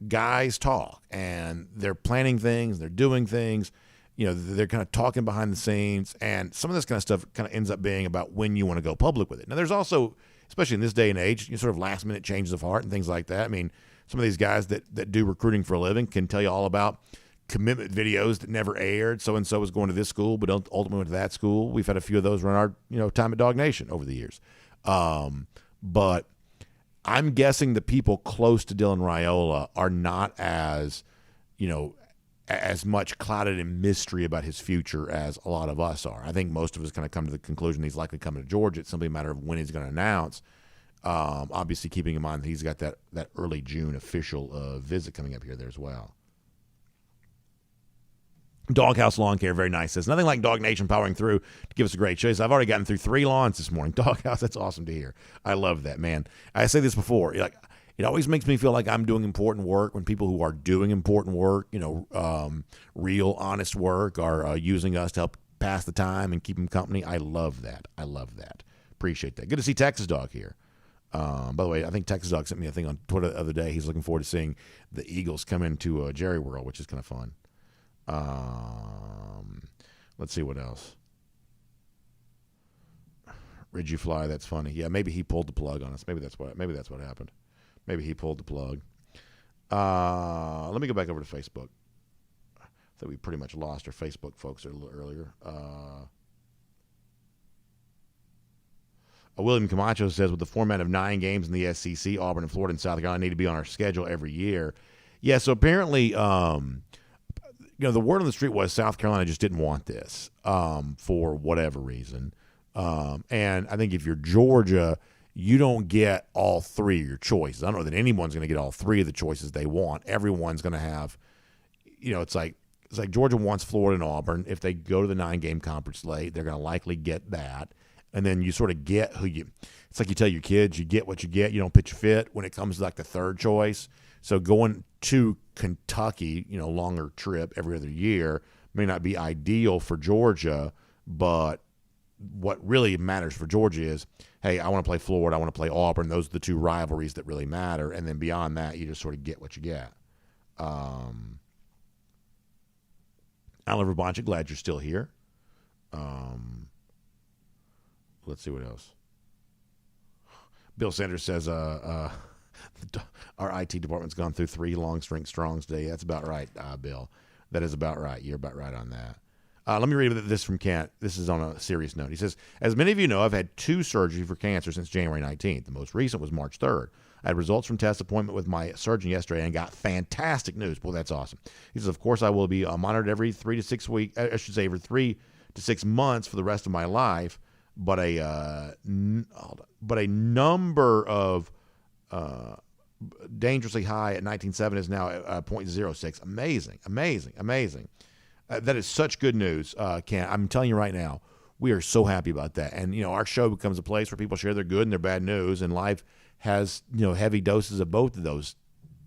guys talk and they're planning things, they're doing things, they're kind of talking behind the scenes, and some of this kind of stuff kind of ends up being about when you want to go public with it. Now, there's also, especially in this day and age, sort of last minute changes of heart and things like that. I mean, some of these guys that do recruiting for a living can tell you all about commitment videos that never aired. So-and-so was going to this school, but ultimately went to that school. We've had a few of those run our, time at DawgNation over the years. But I'm guessing the people close to Dylan Raiola are not as much clouded in mystery about his future as a lot of us are. I think most of us kind of come to the conclusion he's likely coming to Georgia. It's simply a matter of when he's going to announce. Obviously, keeping in mind that he's got that early June official visit coming up here there as well. Dawghouse Lawn Care, very nice. Says, nothing like DawgNation powering through to give us a great show. I've already gotten through 3 lawns this morning. Dawghouse, that's awesome to hear. I love that, man. I say this before. It always makes me feel like I'm doing important work when people who are doing important work, real, honest work, are using us to help pass the time and keep them company. I love that. Appreciate that. Good to see Texas Dog here. By the way, I think Texas Dog sent me a thing on Twitter the other day. He's looking forward to seeing the Eagles come into Jerry World, which is kind of fun. Let's see what else. Reggie Fly, that's funny. Yeah, maybe he pulled the plug on us. Maybe that's what happened. Maybe he pulled the plug. Let me go back over to Facebook. think we pretty much lost our Facebook folks a little earlier. William Camacho says, with the format of 9 games in the SEC, Auburn and Florida and South Carolina need to be on our schedule every year. Yeah, so apparently, the word on the street was South Carolina just didn't want this for whatever reason. And I think if you're Georgia, you don't get all 3 of your choices. I don't know that anyone's going to get all 3 of the choices they want. Everyone's going to have, it's like Georgia wants Florida and Auburn. If they go to the 9-game conference slate, they're going to likely get that. And then you sort of get it's like you tell your kids, you get what you get. You don't pitch a fit when it comes to like the 3rd choice. So going to Kentucky, longer trip every other year may not be ideal for Georgia, but what really matters for Georgia is, hey, I want to play Florida, I want to play Auburn. Those are the 2 rivalries that really matter. And then beyond that, you just sort of get what you get. Alan Verbancha, glad you're still here. Let's see what else. Bill Sanders says, our IT department's gone through 3 long strength strongs today. That's about right, Bill. That is about right. You're about right on that. Let me read this from Kent. This is on a serious note. He says, as many of you know, I've had 2 surgeries for cancer since January 19th. The most recent was March 3rd. I had results from test appointment with my surgeon yesterday and got fantastic news. Boy, that's awesome. He says, of course, I will be monitored every 3 to 6 weeks. I should say every 3 to 6 months for the rest of my life. But a number of dangerously high at 19.7 is now at 0.06. Amazing. That is such good news, Ken. I'm telling you right now, we are so happy about that. And, our show becomes a place where people share their good and their bad news, and life has, heavy doses of both of those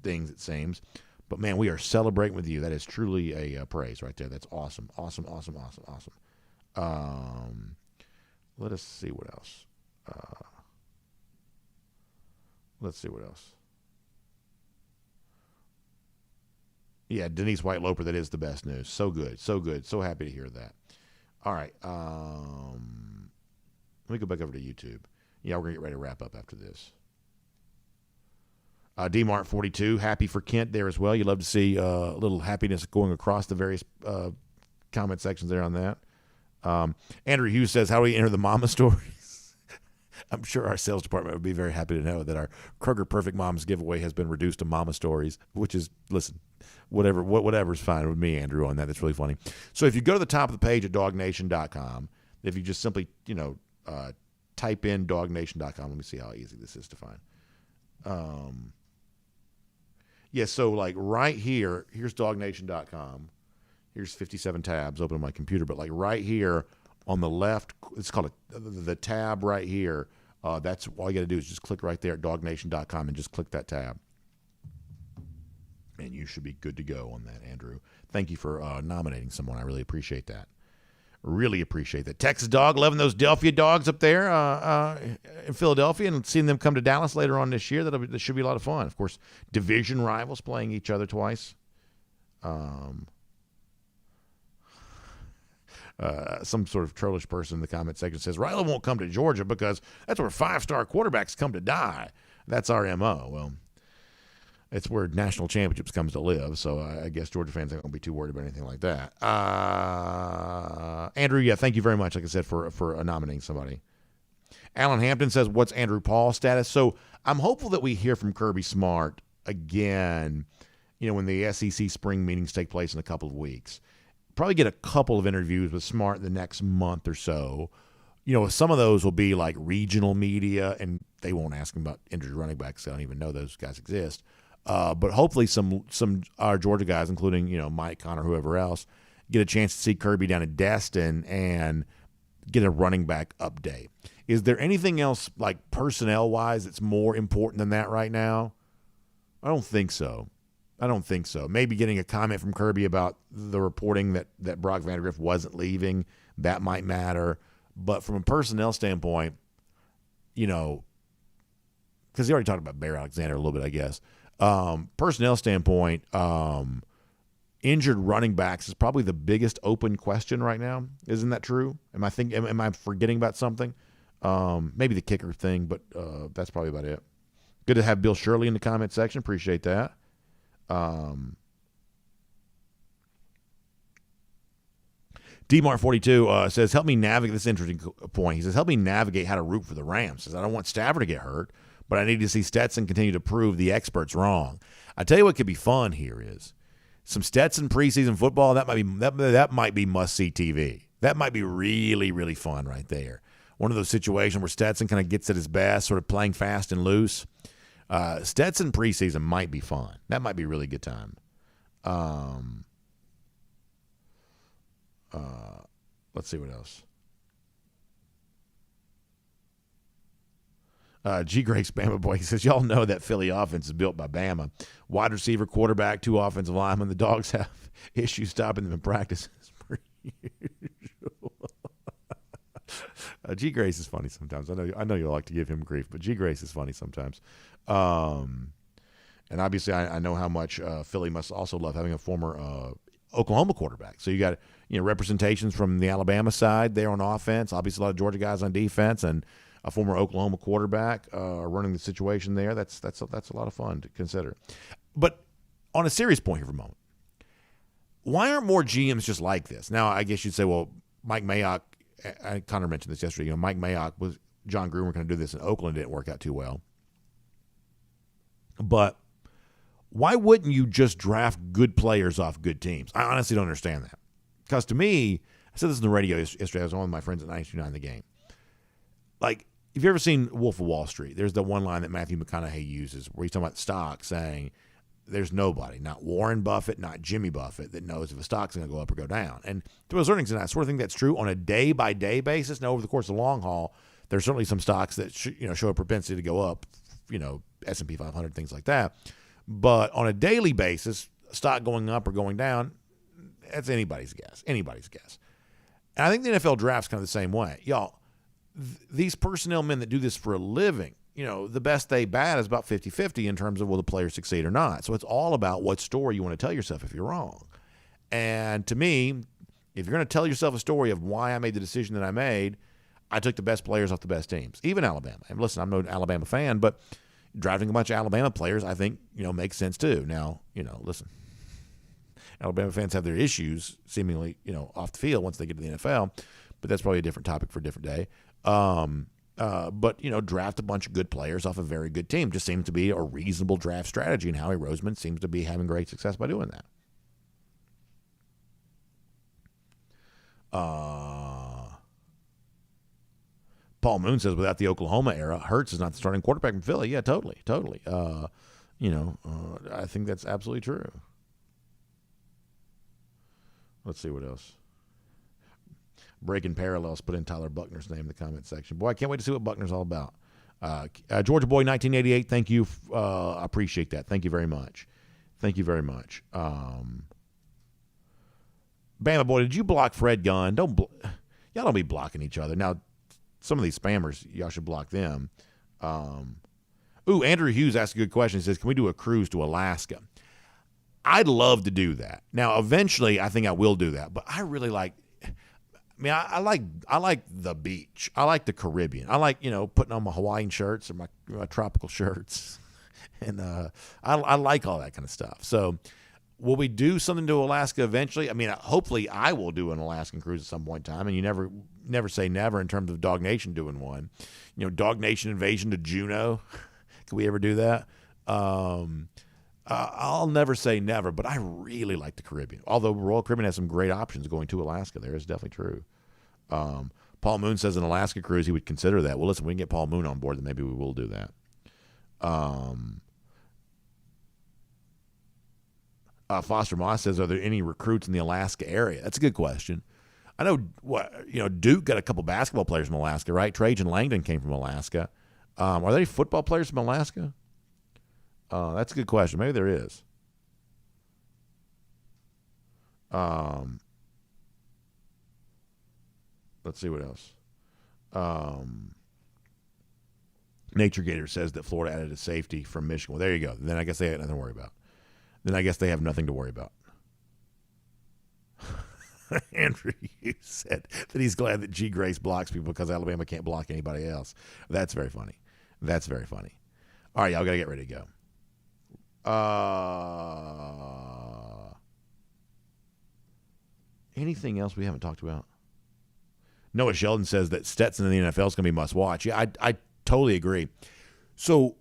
things, it seems. But, man, we are celebrating with you. That is truly a praise right there. That's awesome. Let us see what else. Yeah, Denise White-Loper, that is the best news. So good. So happy to hear that. All right. Let me go back over to YouTube. Yeah, we're going to get ready to wrap up after this. DMart42, happy for Kent there as well. You love to see a little happiness going across the various comment sections there on that. Andrew Hughes says, how do we enter the mama stories? I'm sure our sales department would be very happy to know that our Kroger Perfect Moms giveaway has been reduced to mama stories, which is, listen, whatever's fine with me, Andrew, on that. That's really funny. So if you go to the top of the page at DawgNation.com, if you just simply, type in DawgNation.com, let me see how easy this is to find. So like right here, here's DawgNation.com. Here's 57 tabs open on my computer, but like right here on the left, it's called the tab right here. That's all you got to do is just click right there at DawgNation.com and just click that tab. And you should be good to go on that, Andrew. Thank you for nominating someone. I really appreciate that. Really appreciate that. Texas Dog, loving those Delphia dogs up there in Philadelphia, and seeing them come to Dallas later on this year. That should be a lot of fun. Of course, division rivals playing each other twice. Some sort of trollish person in the comment section says, Riley won't come to Georgia because that's where 5-star quarterbacks come to die. That's our MO. Well, it's where national championships comes to live, so I guess Georgia fans aren't going to be too worried about anything like that. Andrew, yeah, thank you very much, like I said, for nominating somebody. Alan Hampton says, what's Andrew Paul's status? So I'm hopeful that we hear from Kirby Smart again, when the SEC spring meetings take place in a couple of weeks. Probably get a couple of interviews with Smart the next month or so. Some of those will be like regional media, and they won't ask him about injured running backs. I don't even know those guys exist. But hopefully some our Georgia guys, including, Mike, Connor, whoever else, get a chance to see Kirby down in Destin and get a running back update. Is there anything else, like personnel-wise, that's more important than that right now? I don't think so. Maybe getting a comment from Kirby about the reporting that Brock Vandagriff wasn't leaving, that might matter. But from a personnel standpoint, because he already talked about Bear Alexander a little bit, I guess. Personnel standpoint, injured running backs is probably the biggest open question right now. Isn't that true? Am I forgetting about something? Maybe the kicker thing, but that's probably about it. Good to have Bill Shirley in the comment section. Appreciate that. DMart42 says, help me navigate this interesting point. He says, help me navigate how to root for the Rams. He says, I don't want Stafford to get hurt, but I need to see Stetson continue to prove the experts wrong. I tell you what could be fun here is some Stetson preseason football. That might be must-see TV. That might be really, really fun right there. One of those situations where Stetson kind of gets at his best, sort of playing fast and loose. Stetson preseason might be fun. That might be a really good time. Let's see what else. G. Grace Bama Boy, he says, y'all know that Philly offense is built by Bama. Wide receiver, quarterback, 2 offensive linemen. The Dogs have issues stopping them in practice. G. Grace is funny sometimes. I know you like to give him grief, but G. Grace is funny sometimes. And obviously, I know how much Philly must also love having a former Oklahoma quarterback. So you got representations from the Alabama side there on offense. Obviously, a lot of Georgia guys on defense, and a former Oklahoma quarterback running the situation there. That's a lot of fun to consider. But on a serious point here for a moment, why aren't more GMs just like this? Now, I guess you'd say, well, Mike Mayock. Connor mentioned this yesterday. Mike Mayock was John Gruden going to do this in Oakland. It didn't work out too well. But why wouldn't you just draft good players off good teams? I honestly don't understand that. Because to me, I said this on the radio yesterday. I was on with my friends at 92.9 The Game. Like, if you've ever seen Wolf of Wall Street, there's the one line that Matthew McConaughey uses where he's talking about stock, saying there's nobody, not Warren Buffett, not Jimmy Buffett, that knows if a stock's going to go up or go down. And through those earnings, and I sort of think that's true on a day-by-day basis. Now, over the course of the long haul, there's certainly some stocks that show a propensity to go up, S&P 500, things like that. But on a daily basis, stock going up or going down, that's anybody's guess. Anybody's guess. And I think the NFL draft's kind of the same way. Y'all, these personnel men that do this for a living, the best they bat is about 50-50 in terms of will the player succeed or not. So it's all about what story you want to tell yourself if you're wrong. And to me, if you're going to tell yourself a story of why I made the decision that I made, I took the best players off the best teams, even Alabama. And listen, I'm no Alabama fan, but drafting a bunch of Alabama players, I think, makes sense too. Now, listen, Alabama fans have their issues seemingly, off the field once they get to the NFL, but that's probably a different topic for a different day. But draft a bunch of good players off a very good team just seems to be a reasonable draft strategy, and Howie Roseman seems to be having great success by doing that. Paul Moon says, without the Oklahoma era, Hurts is not the starting quarterback in Philly. Yeah, totally. I think that's absolutely true. Let's see what else. Breaking Parallels put in Tyler Buckner's name in the comment section. Boy, I can't wait to see what Buckner's all about. Georgia Boy 1988, thank you. I appreciate that. Thank you very much. Bama Boy, did you block Fred Gunn? Y'all don't be blocking each other. Now, some of these spammers, y'all should block them. Andrew Hughes asked a good question. He says, can we do a cruise to Alaska? I'd love to do that. Now, eventually, I think I will do that. But I really like – I like the beach. I like the Caribbean. I like, putting on my Hawaiian shirts or my tropical shirts. And I like all that kind of stuff. So will we do something to Alaska eventually? Hopefully I will do an Alaskan cruise at some point in time. And you never say never in terms of Dog Nation doing one. Dog Nation invasion to Juneau. Can we ever do that? I'll never say never, but I really like the Caribbean. Although Royal Caribbean has some great options going to Alaska. There is definitely true. Paul Moon says an Alaska cruise, he would consider that. Well, listen, we can get Paul Moon on board, then maybe we will do that. Foster Moss says, are there any recruits in the Alaska area? That's a good question. I know Duke got a couple basketball players from Alaska, right? Trajan Langdon came from Alaska. Are there any football players from Alaska? That's a good question. Maybe there is. Let's see what else. Nature Gator says that Florida added a safety from Michigan. Well, there you go. Then I guess they have nothing to worry about. Andrew Hughes said that he's glad that G. Grace blocks people because Alabama can't block anybody else. That's very funny. All right, y'all got to get ready to go. Anything else we haven't talked about? Noah Sheldon says that Stetson in the NFL is going to be must-watch. Yeah, I totally agree. So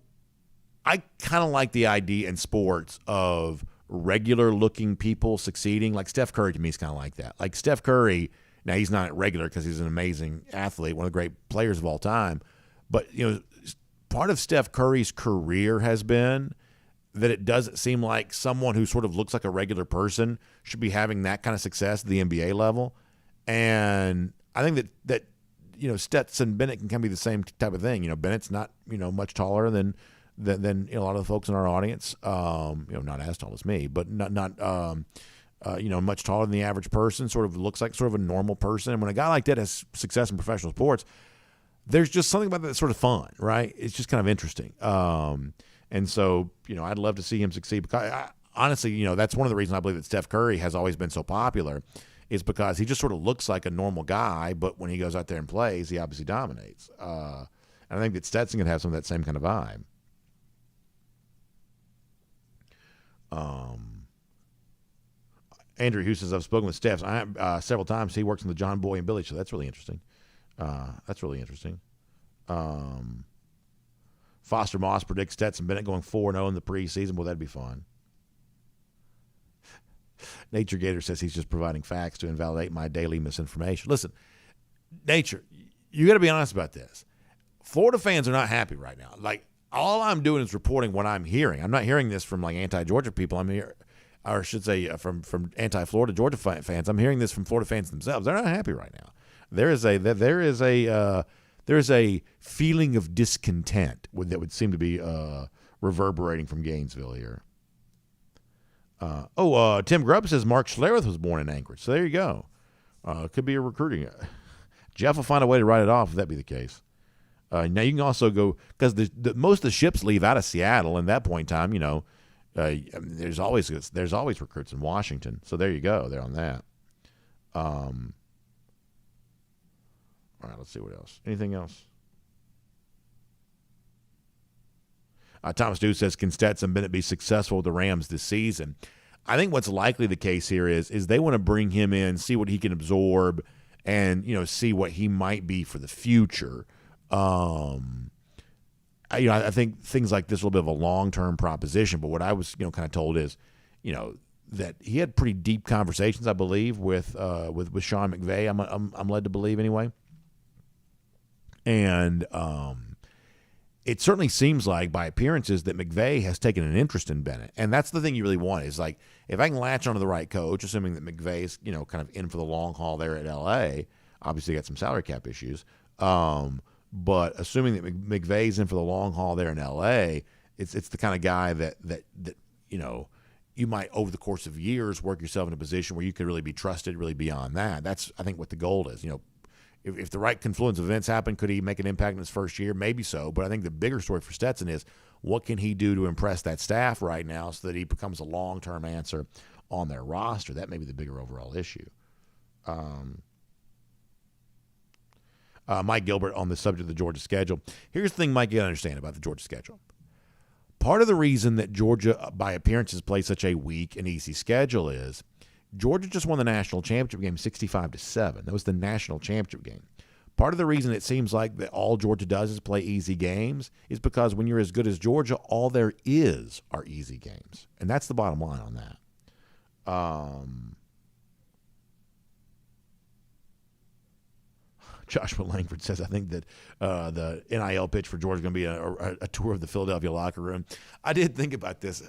I kind of like the idea in sports of regular-looking people succeeding. Like Steph Curry to me is kind of like that. Like Steph Curry, now he's not regular because he's an amazing athlete, one of the great players of all time. But, part of Steph Curry's career has been that it doesn't seem like someone who sort of looks like a regular person should be having that kind of success at the NBA level. And I think that Stetson Bennett can kind of be the same type of thing. Bennett's not, much taller than a lot of the folks in our audience. Not as tall as me, but not much taller than the average person, sort of looks like sort of a normal person. And when a guy like that has success in professional sports, there's just something about that that's sort of fun, right? It's just kind of interesting. And so, I'd love to see him succeed because honestly, that's one of the reasons I believe that Steph Curry has always been so popular is because he just sort of looks like a normal guy, but when he goes out there and plays, he obviously dominates. And I think that Stetson can have some of that same kind of vibe. Andrew Hughes says, I've spoken with Steph several times. He works in the John Boy and Billy show. That's really interesting. Foster Moss predicts Stetson Bennett going 4-0 in the preseason. Well, that'd be fun. Nature Gator says he's just providing facts to invalidate my daily misinformation. Listen, Nature, you got to be honest about this. Florida fans are not happy right now. Like, all I'm doing is reporting what I'm hearing. I'm not hearing this from, like, anti-Georgia people. I'm here, or I should say from anti-Florida Georgia fans. I'm hearing this from Florida fans themselves. They're not happy right now. There is a feeling of discontent that would seem to be reverberating from Gainesville here. Tim Grubb says Mark Schlereth was born in Anchorage. So there you go. Could be a recruiting. Jeff will find a way to write it off if that be the case. Now you can also go because most of the ships leave out of Seattle, and at that point in time, there's always recruits in Washington. So there you go. They're on that. All right, let's see what else. Anything else? Thomas Dew says, can Stetson Bennett be successful with the Rams this season? I think what's likely the case here is they want to bring him in, see what he can absorb, and see what he might be for the future. I think things like this are a little bit of a long-term proposition, but what I was kind of told is, that he had pretty deep conversations, I believe, with Sean McVay. I'm led to believe anyway. And it certainly seems like, by appearances, that McVay has taken an interest in Bennett. And that's the thing you really want is, like, if I can latch onto the right coach, assuming that McVay is, kind of in for the long haul there at L.A., obviously got some salary cap issues, but assuming that McVay's in for the long haul there in L.A., it's the kind of guy that you might, over the course of years, work yourself in a position where you could really be trusted really beyond that. That's, I think, what the goal is. If the right confluence of events happen, could he make an impact in his first year? Maybe so. But I think the bigger story for Stetson is what can he do to impress that staff right now so that he becomes a long-term answer on their roster? That may be the bigger overall issue. Mike Gilbert on the subject of the Georgia schedule. Here's the thing Mike got to understand about the Georgia schedule. Part of the reason that Georgia, by appearances, plays such a weak and easy schedule is Georgia just won the national championship game 65-7. That was the national championship game. Part of the reason it seems like that all Georgia does is play easy games is because when you're as good as Georgia, all there is are easy games. And that's the bottom line on that. Joshua Langford says, I think that the NIL pitch for Georgia is going to be a tour of the Philadelphia locker room. I did think about this.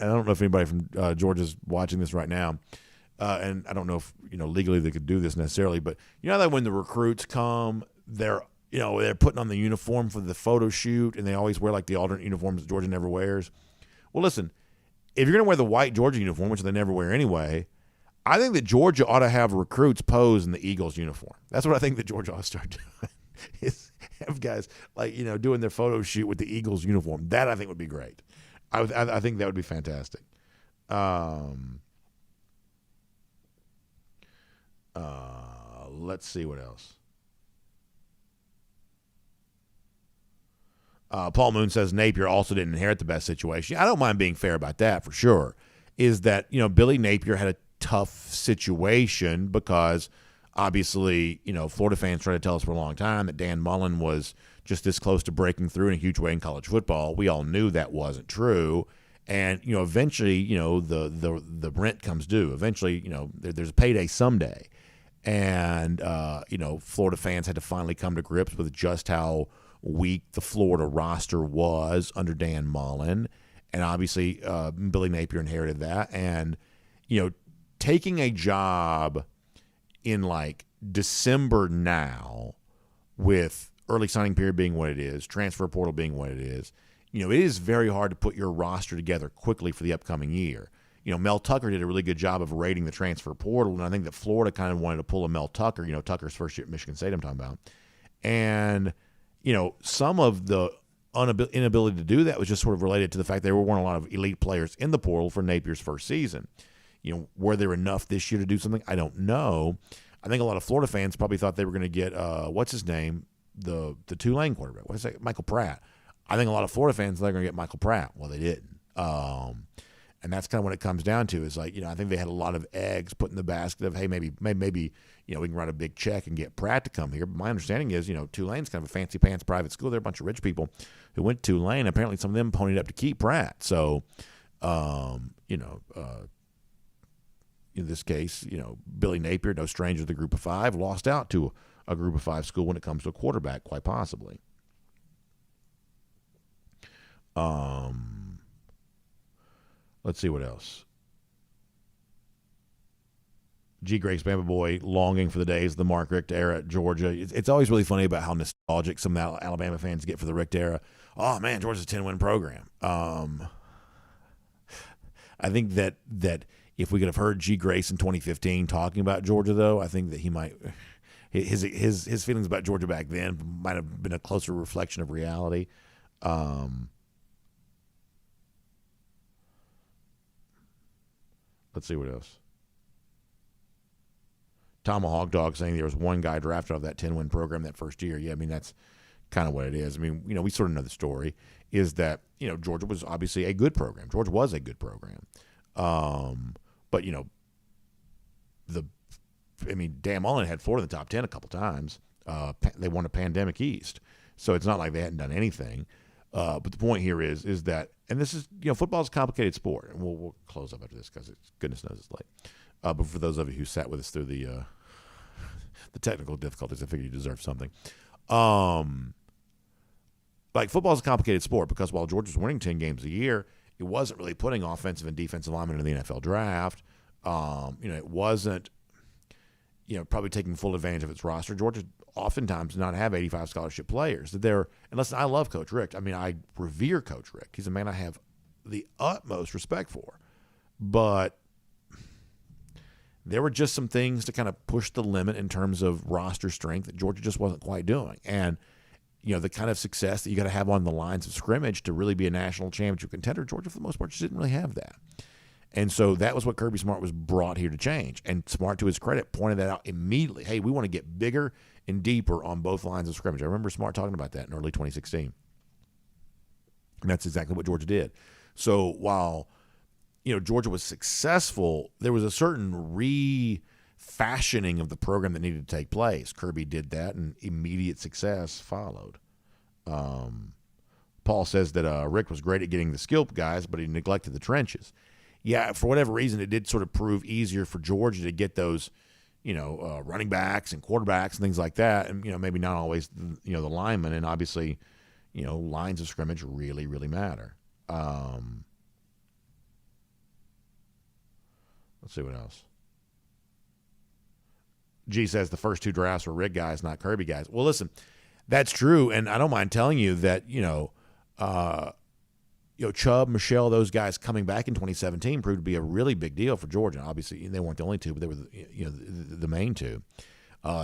I don't know if anybody from Georgia's watching this right now, and I don't know if legally they could do this necessarily. But that when the recruits come, they're putting on the uniform for the photo shoot, and they always wear like the alternate uniforms that Georgia never wears. Well, listen, if you're going to wear the white Georgia uniform, which they never wear anyway, I think that Georgia ought to have recruits pose in the Eagles uniform. That's what I think that Georgia ought to start doing. Is have guys doing their photo shoot with the Eagles uniform. That I think would be great. I think that would be fantastic. Let's see what else. Paul Moon says Napier also didn't inherit the best situation. I don't mind being fair about that for sure. Is that Billy Napier had a tough situation because obviously, Florida fans tried to tell us for a long time that Dan Mullen was just this close to breaking through in a huge way in college football. We all knew that wasn't true. And, eventually, the rent comes due. Eventually, there's a payday someday. And, Florida fans had to finally come to grips with just how weak the Florida roster was under Dan Mullen. And obviously, Billy Napier inherited that. And, taking a job in like December now, with early signing period being what it is, transfer portal being what it is, it is very hard to put your roster together quickly for the upcoming year. Mel Tucker did a really good job of raiding the transfer portal, and I think that Florida kind of wanted to pull a Mel Tucker, Tucker's first year at Michigan State I'm talking about. And, some of the inability to do that was just sort of related to the fact there weren't a lot of elite players in the portal for Napier's first season. Were there enough this year to do something? I don't know. I think a lot of Florida fans probably thought they were going to get, what's his name? The Tulane quarterback. What's that? Michael Pratt. I think a lot of Florida fans thought they were going to get Michael Pratt. Well, they didn't. And that's kind of what it comes down to is like, I think they had a lot of eggs put in the basket of, hey, maybe, we can write a big check and get Pratt to come here. But my understanding is, Tulane's kind of a fancy pants private school. They're a bunch of rich people who went to Tulane. Apparently some of them ponied up to keep Pratt. So, in this case, Billy Napier, no stranger to the Group of Five, lost out to a Group of Five school when it comes to a quarterback, quite possibly. Let's see what else. G. Grace Bama Boy longing for the days of the Mark Richt era at Georgia. It's always really funny about how nostalgic some Alabama fans get for the Richt era. Oh, man, Georgia's a 10-win program. I think that if we could have heard G. Grace in 2015 talking about Georgia, though, I think that he might his feelings about Georgia back then might have been a closer reflection of reality. Let's see what else. Tomahawk Dog saying there was one guy drafted off that 10-win program that first year. Yeah, I mean, that's kind of what it is. I mean, we sort of know the story is that, Georgia was obviously a good program. Georgia was a good program. But, Dan Mullen had Florida in the top 10 a couple times. They won a Pandemic East. So it's not like they hadn't done anything. But the point here is that, and this is, football is a complicated sport. And we'll close up after this because goodness knows it's late. But for those of you who sat with us through the technical difficulties, I figured you deserve something. Like football is a complicated sport because while Georgia's winning 10 games a year, it wasn't really putting offensive and defensive linemen in the NFL draft. It wasn't, probably taking full advantage of its roster. Georgia oftentimes did not have 85 scholarship players. And listen, I love Coach Richt. I mean, I revere Coach Richt. He's a man I have the utmost respect for. But there were just some things to kind of push the limit in terms of roster strength that Georgia just wasn't quite doing. And, the kind of success that you got to have on the lines of scrimmage to really be a national championship contender, Georgia, for the most part, just didn't really have that. And so that was what Kirby Smart was brought here to change. And Smart, to his credit, pointed that out immediately. Hey, we want to get bigger and deeper on both lines of scrimmage. I remember Smart talking about that in early 2016. And that's exactly what Georgia did. So while, Georgia was successful, there was a certain refashioning of the program that needed to take place. Kirby did that, and immediate success followed. Paul says that Rick was great at getting the skilled guys, but he neglected the trenches. Yeah, for whatever reason, it did sort of prove easier for Georgia to get those, running backs and quarterbacks and things like that. And, maybe not always, the linemen. And obviously, lines of scrimmage really, really matter. Let's see what else. G says the first two drafts were Rick guys, not Kirby guys. Well, listen, that's true. And I don't mind telling you that, Chubb, Michelle, those guys coming back in 2017 proved to be a really big deal for Georgia. Obviously, they weren't the only two, but they were the main two.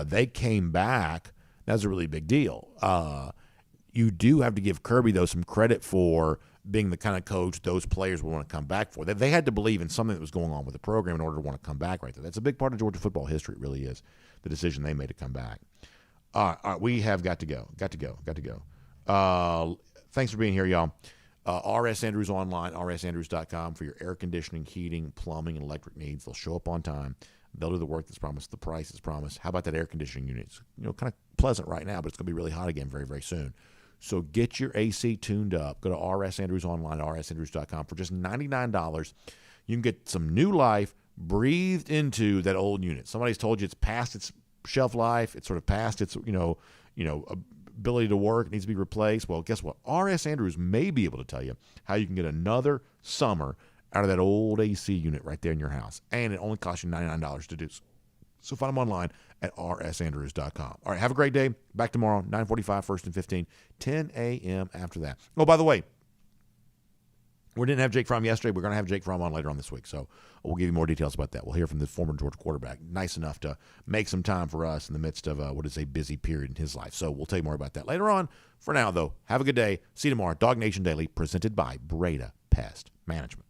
They came back. That was a really big deal. You do have to give Kirby, though, some credit for being the kind of coach those players would want to come back for. They had to believe in something that was going on with the program in order to want to come back right there. That's a big part of Georgia football history. It really is, the decision they made to come back. All right, we have got to go. Thanks for being here, y'all. RS Andrews online, rsandrews.com for your air conditioning, heating, plumbing, and electric needs. They'll show up on time. They'll do the work that's promised. The price is promised. How about that air conditioning unit? It's, kind of pleasant right now, but it's going to be really hot again very, very soon. So get your AC tuned up. Go to RS Andrews online, rsandrews.com. For just $99, you can get some new life breathed into that old unit. Somebody's told you it's past its shelf life. It's sort of past its, ability to work. It needs to be replaced. Well, guess what? RS Andrews may be able to tell you how you can get another summer out of that old AC unit right there in your house. And it only costs you $99 to do so. So find them online at rsandrews.com. All right, have a great day. Back tomorrow, 9:45, 1st and 15, 10 a.m. after that. Oh, by the way, we didn't have Jake Fromm yesterday. We're going to have Jake Fromm on later on this week, so we'll give you more details about that. We'll hear from the former Georgia quarterback. Nice enough to make some time for us in the midst of what is a busy period in his life. So we'll tell you more about that later on. For now, though, have a good day. See you tomorrow. DawgNation Daily, presented by Breda Pest Management.